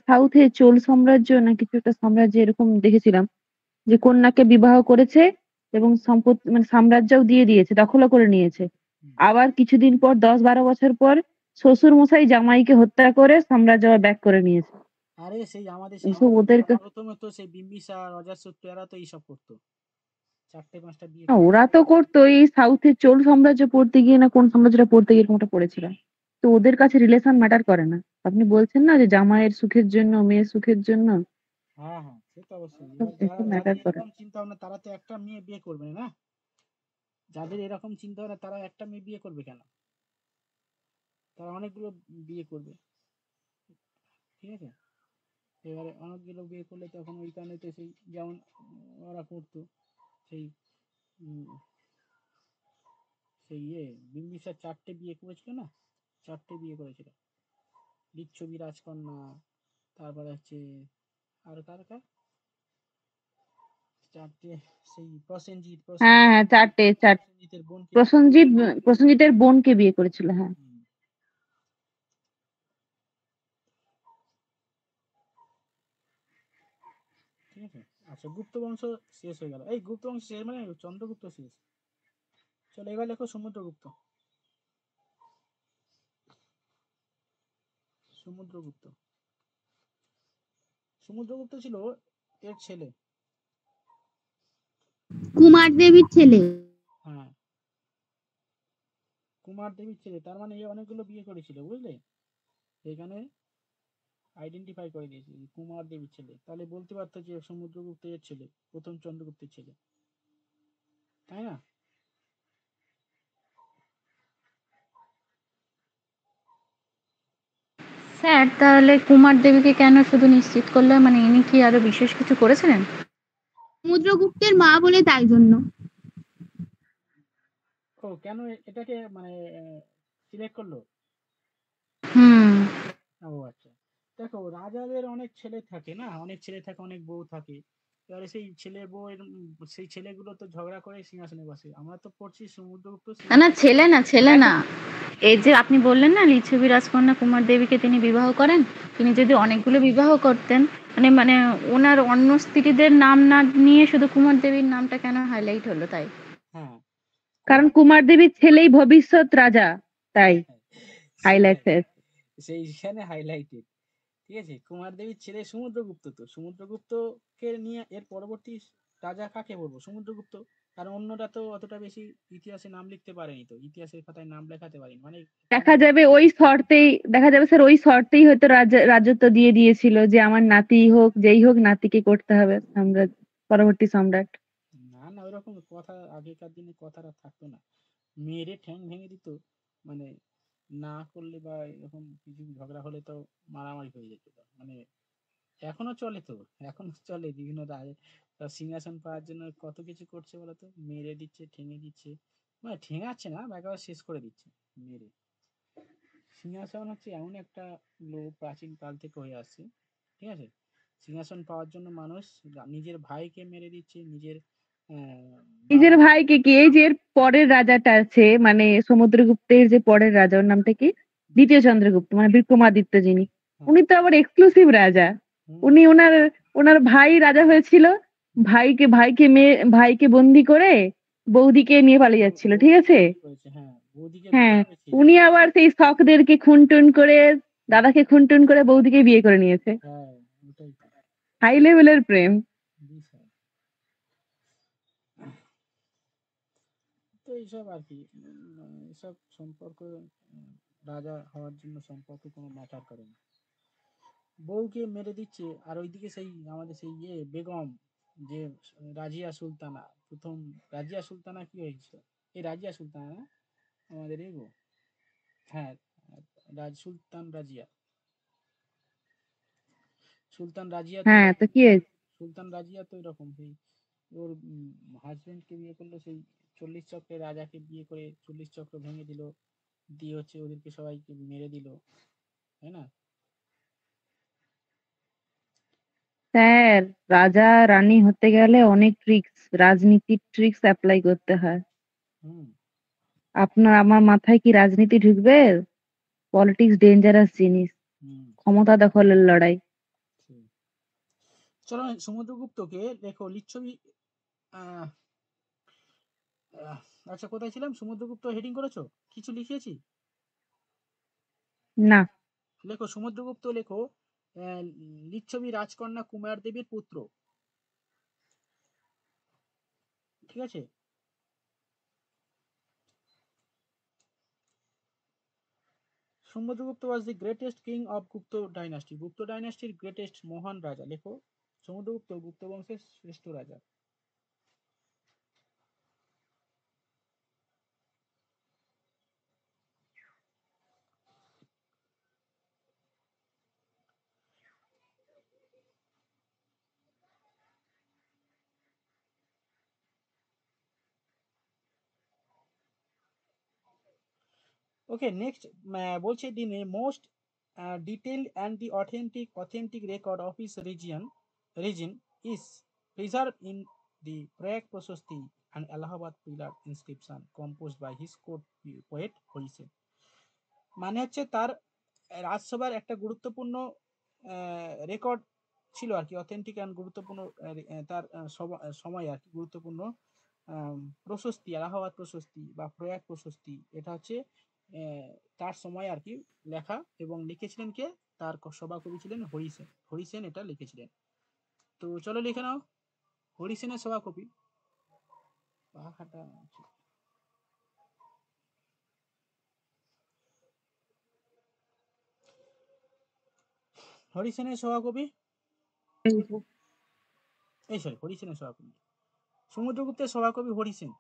সাউথে চোল সাম্রাজ্য না কিছু একটা সাম্রাজ্য এরকম দেখেছিলাম, যে কন্যাকে বিবাহ করেছে এবং সম্পত্তি মানে সাম্রাজ্যও দিয়ে দিয়েছে, দখলও করে নিয়েছে। আবার কিছুদিন পর 10-12 বছর পর শ্বশুর মশাই জামাইকে হত্যা করে সাম্রাজ্য ব্যাক করে নিয়েছে। আরে সেই আমাদের এসব ওদের প্রথমে তো সেই বিম্বিসার, অজাতশত্রু এরা তো এইসব করতো, 4-5টা বিয়ে। ওরা তো করতো, এই সাউথে চোল সাম্রাজ্য পড়তে গিয়ে না কোন সাম্রাজ্যটা পড়তে গিয়ে এরকমটা পড়েছিল। তো ওদের কাছে রিলেশন ম্যাটার করে না। আপনি বলছেন না যে জামাইয়ের সুখের জন্য, মেয়ের সুখের জন্য, হ্যাঁ হ্যাঁ, সে তো অবশ্যই। ম্যাটার করে। এরকম চিন্তা ভাবনা, তারা তো একটা মেয়ে বিয়ে করবে না। যাদের এরকম চিন্তা ভাবনা, তারা একটা মেয়ে বিয়ে করবে কেন? তারা অনেকগুলো বিয়ে করবে, ঠিক আছে। এবারে অনেকগুলো বিয়ে করলে তখন ওই কারণে তো সেই যেমন ওরা করতো, সেই বিম্বিসার 4টে বিয়ে করেছিল না, 4টে বিয়ে করেছিল। লিচ্ছবি রাজকন্যা, তারপরে হচ্ছে আর কার 4টে, সেই প্রসেনজিৎ, হ্যাঁ হ্যাঁ, 4টে। প্রসেনজিতের বোনকে, প্রসেনজিতের বোনকে বিয়ে করেছিল, হ্যাঁ। ঠিক আছে। আচ্ছা, গুপ্ত বংশ শেষ হয়ে গেল। এই গুপ্ত বংশ শেষ মানে চন্দ্রগুপ্ত শেষ। চলো এবার লেখো সমুদ্রগুপ্ত। সমুদ্রগুপ্ত ছিল এর ছেলে, কুমার দেবীর ছেলে। হ্যাঁ, কুমার দেবীর ছেলে। তার মানে এ অনেকগুলো বিয়ে করেছিল, বুঝলে। এখানে আইডেন্টিফাই করে দিয়েছে কুমার দেবীর ছেলে। তাহলে বলতে পারতো যে সমুদ্রগুপ্ত এর ছেলে, প্রথম চন্দ্রগুপ্তের ছেলে, তাই না? স্যার তাহলে কুমার দেবীকে কেন শুধু নিশ্চিত করলো? মানে ইনি কি আরো বিশেষ কিছু করেছিলেন? সমুদ্রগুপ্তের মা বলে, তাই জন্য। ও কেন এটাকে মানে সিলেক্ট করলো? ও আচ্ছা, দেখো রাজাদের অনেক ছেলে থাকে না, অনেক ছেলে থাকে, অনেক বউ থাকে। এবারে সেই ছেলে বউয়ের সেই ছেলেগুলো তো ঝগড়া করে সিংহাসনে বসে। আমরা তো পড়ছি সমুদ্রগুপ্ত না ছেলে না, এই যে আপনি বললেন না লিচ্ছবি রাজকন্যা কুমার দেবীকে তিনি বিবাহ করেন, তিনি যদি অনেকগুলো বিবাহ করতেন মানে মানে ওনার অন্য স্ত্রীদের নাম না নিয়ে শুধু কুমার দেবীর নামটা কেন হাইলাইট হলো তাই? হ্যাঁ, কারণ কুমার দেবীর ছেলেই ভবিষ্যৎ রাজা, তাই হাইলাইট সেটাই, হয়েছে। সেইখানে হাইলাইটেড। ঠিক আছে, কুমার দেবীর ছেলে সমুদ্রগুপ্ত, তো সমুদ্রগুপ্তকে নিয়ে এর পরবর্তী রাজা কাকে বলবো? সমুদ্রগুপ্ত। কারণ অন্যরা তো অতটা বেশি ইতিহাসে নাম লিখতে পারেনি, তো ইতিহাসের খাতায় নাম লেখাতে পারেনি, মানে দেখা যাবে স্যার ওই শর্তেই হয়তো রাজত্ব দিয়ে দিয়েছিল যে আমার নাতি হোক যেই হোক নাতিকে করতে হবে সাম্রাজ্য পরবর্তী সম্রাট। না না, ওইরকম কথা আগেকার দিনে কথাটা থাকতো না, মেরে ঠ্যাং ভেঙে দিত, মানে না করলে বা এরকম কিছু ঝগড়া হলে তো মারামারি হয়ে যেত। মানে এখনো চলে, তো এখনো চলে বিভিন্ন রাজা সিংহাসন পাওয়ার জন্য কত কিছু করছে বলতো, মেরে দিচ্ছে, ঠেঙে দিচ্ছে, মানে ঠেঙাচ্ছে না, একেবারে শেষ করে দিচ্ছে মেরে। সিংহাসন হচ্ছে এমন একটা লোক প্রাচীন কাল থেকে হয়ে আসছে, ঠিক আছে, সিংহাসন পাওয়ার জন্য মানুষ নিজের ভাইকে মেরে দিচ্ছে, নিজের নিজের বাবা। ভাইকে কি, এই যে এর পরের রাজাটা আছে মানে সমুদ্রগুপ্তের যে পরের রাজা ওর নামটা কি, দ্বিতীয় চন্দ্রগুপ্ত মানে বিক্রমাদিত্য যিনি, হ্যাঁ, উনি তো আবার এক্সক্লুসিভ রাজা। হুম, উনি ওনার ওনার ভাই রাজা হয়েছিল, ভাইকে বন্দি করে বৌদিকে নিয়ে পালিয়ে যাচ্ছিল, ঠিক বৌদিকে আছে। বিয়ে করেছে, হ্যাঁ বৌদিকে বিয়ে হ্যাঁ, করেছে। উনি আবার সেই শখদেরকে খুনটুন করে, দাদাকে খুনটুন করে বৌদিকে বিয়ে করে নিয়েছে। হ্যাঁ, ওটাই তো হাই লেভেলের প্রেম। বিশাল। তো এইসব আর কি, এসব সম্পর্ক রাজা হওয়ার জন্য সম্পর্ক কোনো ম্যাটার করে না। বউকে মেরে দিচ্ছে, আর ওইদিকে সেই আমাদের সেই বেগম, যে রাজিয়া সুলতানা, প্রথম রাজিয়া সুলতানা কি হয়েছিল, এই রাজিয়া সুলতানা না আমাদের এই গো, হ্যাঁ, সুলতান রাজিয়া, সুলতান রাজিয়া তো হ্যাঁ, তো এরকম, কি হয়েছে? সুলতান রাজিয়া তো এরকম সেই ওর হাজবেন্ডকে বিয়ে করলো, সেই 40 চক্রের রাজাকে বিয়ে করে 40 চক্র ভেঙে দিল, দিয়ে হচ্ছে ওদেরকে সবাইকে মেরে দিল, তাই না? স্যার, রাজা রানী হতে গেলে অনেক ট্রিক্স, রাজনীতির ট্রিক্স অ্যাপ্লাই করতে হয়। হুম, আপনার আমার মাথায় কি রাজনীতি ঢুকবে? পলিটিক্স ডেঞ্জারাস জিনিস, হুম, ক্ষমতা দখলের লড়াই। ঠিক। চলো সমুদ্রগুপ্তকে লেখো লিচ্ছবি। আহ, আহ, আচ্ছা, কোথায় ছিলাম? সমুদ্রগুপ্ত হেডিং করেছো? কিছু লিখিয়েছি? না। লেখো সমুদ্রগুপ্ত, লেখো আহ, লিচ্ছবি রাজকন্যা কুমার দেবীর পুত্র, ঠিক আছে? Samudragupta was the greatest king of Gupta dynasty, Gupta ডাইনাস্টির গ্রেটেস্ট মহান রাজা। লেখো সমুদ্রগুপ্ত গুপ্ত বংশের শ্রেষ্ঠ রাজা। ওকে, নেক্সট বলছে the most detailed and the authentic record of his region is preserved in the Prayag Prashasti and Allahabad pillar inscription composed by his court poet Hori Sen। মানে হচ্ছে তার রাজসভার একটা গুরুত্বপূর্ণ রেকর্ড ছিল আর কি, অথেন্টিক অ্যান্ড গুরুত্বপূর্ণ তার সময় আর কি গুরুত্বপূর্ণ প্রশস্তি, এলাহাবাদ প্রশস্তি বা প্রয়াগ প্রশস্তি, এটা হচ্ছে তার সময় আর কি লেখা, এবং লিখেছিলেন কে? তার সভাকবি ছিলেন হরি সেন। হরি সেন এটা লিখেছিলেন। তো চলো লিখে নাও, হরি সেনের সভাকবি। হরি সেনের সভাকবি, হরি সেনের সভাকবি, সমুদ্রগুপ্তের সভাকবি হরি সেন।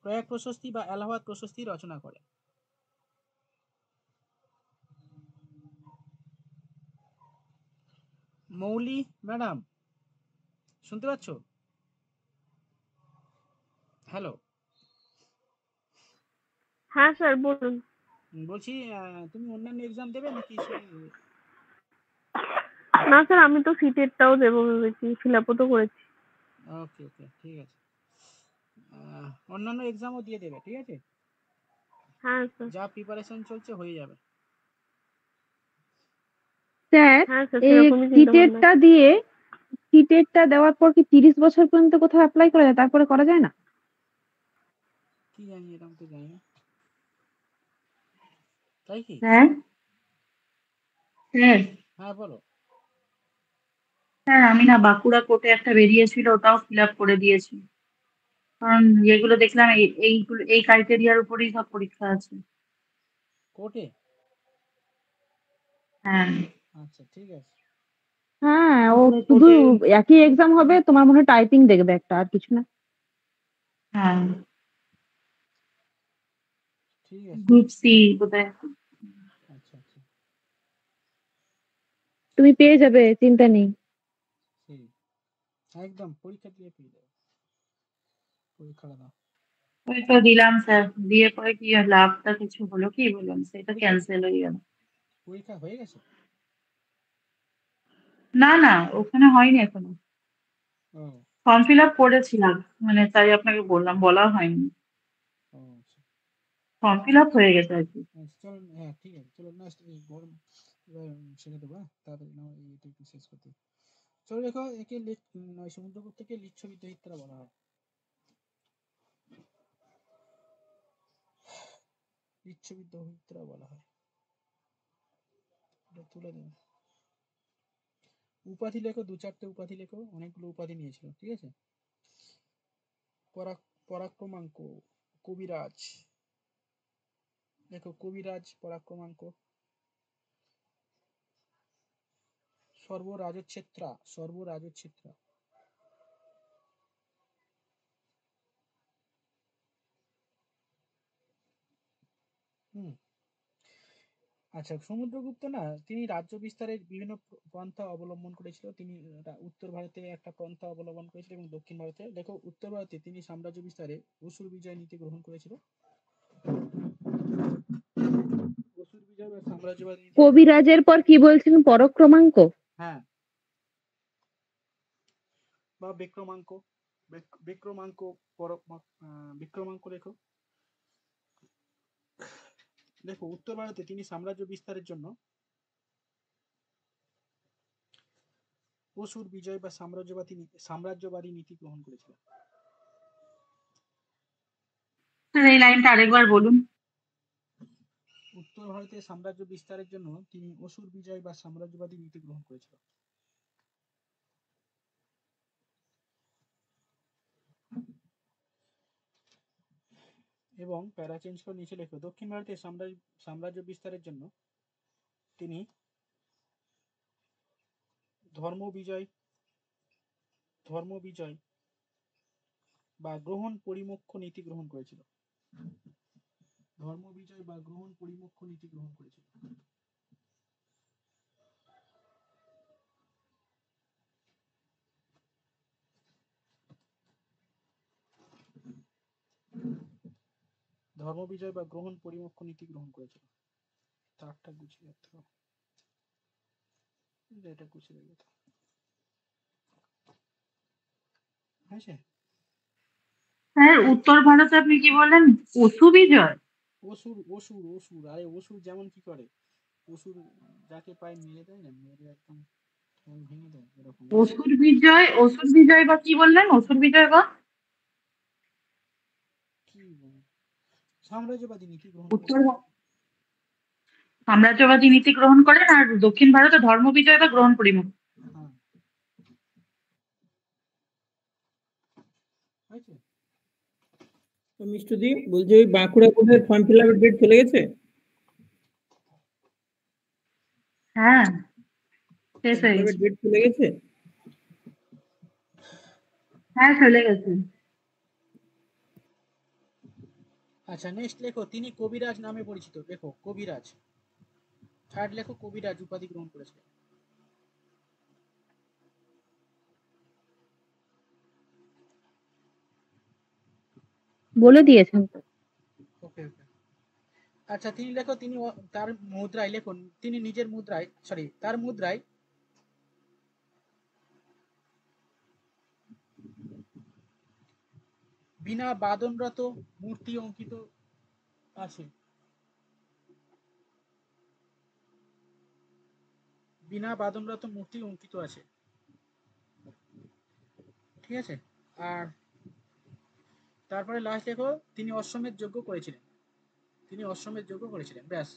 প্রয়াগ প্রশস্তি বা এলাহাবাদ প্রশস্তি রচনা করে। মৌলি ম্যাডাম, শুনতে পাচ্ছ? হ্যালো, হ্যাঁ স্যার বলুন। বলছি তুমি অন্যান্য এক্সাম দেবে নাকি শুধু না স্যার, আমি তো সিটেরটাও দেবো ভেবেছি, ফিল আপও তো করেছি। ওকে ওকে, ঠিক আছে। অন্যান্য এক্সামও দিয়ে দেবে, ঠিক আছে? হ্যাঁ স্যার। যা প্রিপারেশন চলছে হয়ে যাবে। স্যার হ্যাঁ স্যার, এই সেরকমই চিন্তা ভাবনা। সিটেটটা দিয়ে, সিটেটটা দেওয়ার পর কি 30 বছর পর্যন্ত কোথাও অ্যাপ্লাই করা যায়, তারপরে করা যায় না? কি জানি, এরকম তো জানি না, তাই কি? হ্যাঁ হ্যাঁ হ্যাঁ বলো। স্যার, আমি না বাঁকুড়া কোর্টে একটা বেরিয়েছিল, ওটাও ফিল আপ করে দিয়েছি। কারণ যেগুলো দেখলাম এইগুলো এই ক্রাইটেরিয়ার উপরেই সব পরীক্ষা আছে। কোর্টে? হ্যাঁ আচ্ছা ঠিক আছে। হ্যাঁ, ও বাঁকুড়া শুধু কোর্টে। একই এক্সাম হবে, তোমার মনে হয় টাইপিং দেখবে একটা, আর কিছু না। হ্যাঁ, ঠিক আছে। গ্রুপ সি কোথায়। আচ্ছা আচ্ছা, তুমি পেয়ে যাবে, চিন্তা নেই। ঠিক, একদম পরীক্ষা দিয়ে পেয়ে যাবে, পরীক্ষাটা দাও। ওই তো দিলাম স্যার, দিয়ে পরে কি লাভটা কিছু হলো কি, বললাম সেটা ক্যান্সেল হয়ে গেল। পরীক্ষা হয়ে গেছে? না না, ওখানে হয়নি এখনো, ও ফর্ম ফিল আপ করেছিলাম, মানে তাই আপনাকে বললাম, বলা হয়নি। ও আচ্ছা। ফর্ম ফিল আপ হয়ে গেছে আর কি। চলো, হ্যাঁ ঠিক আছে, চলো নেক্সট গরম এবার শেখে দেবো, তাড়াতাড়ি নাও, এইটা একটু শেষ করতে। চলো দেখো, একে সমুদ্রগুপ্ত থেকে লিচ্ছবি দহিত্রা বলা হয়। লিচ্ছবি দহিত্রা বলা হয়, এটা তুলে দেবো। উপাধি লেখো, 2-4টে উপাধি লেখো, অনেকগুলো উপাধি নিয়েছিল, ঠিক আছে? পরাক্রমাঙ্ক, কবিরাজ দেখো, কবিরাজ, পরাক্রমাঙ্ক, সর্বরাজচ্ছেত্রা, সর্বরাজচ্ছেত্রা। হুম, আচ্ছা, সমুদ্রগুপ্ত না, তিনি রাজ্য বিস্তারের বিভিন্ন পন্থা অবলম্বন করেছিল। তিনি উত্তর ভারতে একটা পন্থা অবলম্বন করেছিল এবং দক্ষিণ ভারতে, দেখো উত্তর ভারতে তিনি সাম্রাজ্য বিস্তারে অসুর বিজয় নীতি গ্রহণ করেছিল। অসুর বিজয় বা সাম্রাজ্যবাদী নীতি। কবিরাজের পর কি বলছিলেন, পরক্রমাঙ্ক? হ্যাঁ, বা বিক্রমাঙ্ক, বিক্রমাঙ্ক, বিক্রমাঙ্ক লেখো। দেখো, উত্তর ভারতে তিনি সাম্রাজ্য বিস্তারের জন্য অসুর বিজয় বা সাম্রাজ্যবাদী নীতি গ্রহণ করেছিলেন। এই লাইনটা আরেকবার বলুন। উত্তর ভারতে সাম্রাজ্য বিস্তারের জন্য তিনি অসুর বিজয় বা সাম্রাজ্যবাদী নীতি গ্রহণ করেছিলেন। এবং প্যারা চেঞ্জ করে নিচে লেখো, দক্ষিণ ভারতে সাম্রাজ্য বিস্তারের জন্য তিনি ধর্ম বিজয় বা গ্রহণ পরিমোক্ষ নীতি গ্রহণ করেছিল। ধর্ম বিজয় বা গ্রহণ পরিমোক্ষ নীতি গ্রহণ করেছিল। ধর্ম বিজয় বা গ্রহণ পরিমোক্ষ নীতি গ্রহণ করেছিল। তারটা গুছিয়ে রাখতে হবে, এটা গুছিয়ে রাখতে হয়েছে। স্যার, উত্তর ভারতে আপনি কি বললেন, অসু বিজয়? অসুর অসুর অসুর, আরে অসুর যেমন কি করে, অসুর যাকে পায় মেরে দেয় না, মেরে একদম ভেঙে দেয়, এরকম অসুর বিজয়, অসুর বিজয় বা কি বললেন, অসুর বিজয় বা কি সাম্রাজ্যবাদী নীতি গ্রহণ উত্তর করেছিল। সাম্রাজ্যবাদী নীতি গ্রহণ করেন, আর দক্ষিণ ভারতে ধর্ম বিজয় বা গ্রহণ পরিমুখ। হ্যাঁ, হয়েছে। তো মিষ্টুদি বলছে, ওই বাঁকুড়া কোর্টের ফর্ম ফিল আপের ডেট চলে গেছে? হ্যাঁ, শেষ ফর্ম হয়ে ফিল আপের গেছে। ডেট চলে গেছে? হ্যাঁ, চলে গেছে। আচ্ছা, নেক্সট লেখো, তিনি কবিরাজ নামে পরিচিত। লেখো কবিরাজ। থার্ড লেখো, কবিরাজ উপাধি গ্রহণ করেছিলেন। বলে দিয়েছেন তো। ওকে ওকে, আচ্ছা তিনি লেখো, তিনি তার মুদ্রায় লেখুন, তিনি নিজের মুদ্রায়, তার মুদ্রায় বিনা বাদনরত মূর্তি অঙ্কিত আছে। বিনা বাদনরত মূর্তি অঙ্কিত আছে, ঠিক আছে। আর তারপরে লাস্ট দেখো তিনি অশ্বমেধ যজ্ঞ করেছিলেন, তিনি অশ্বমেধ যজ্ঞ করেছিলেন, ব্যাস।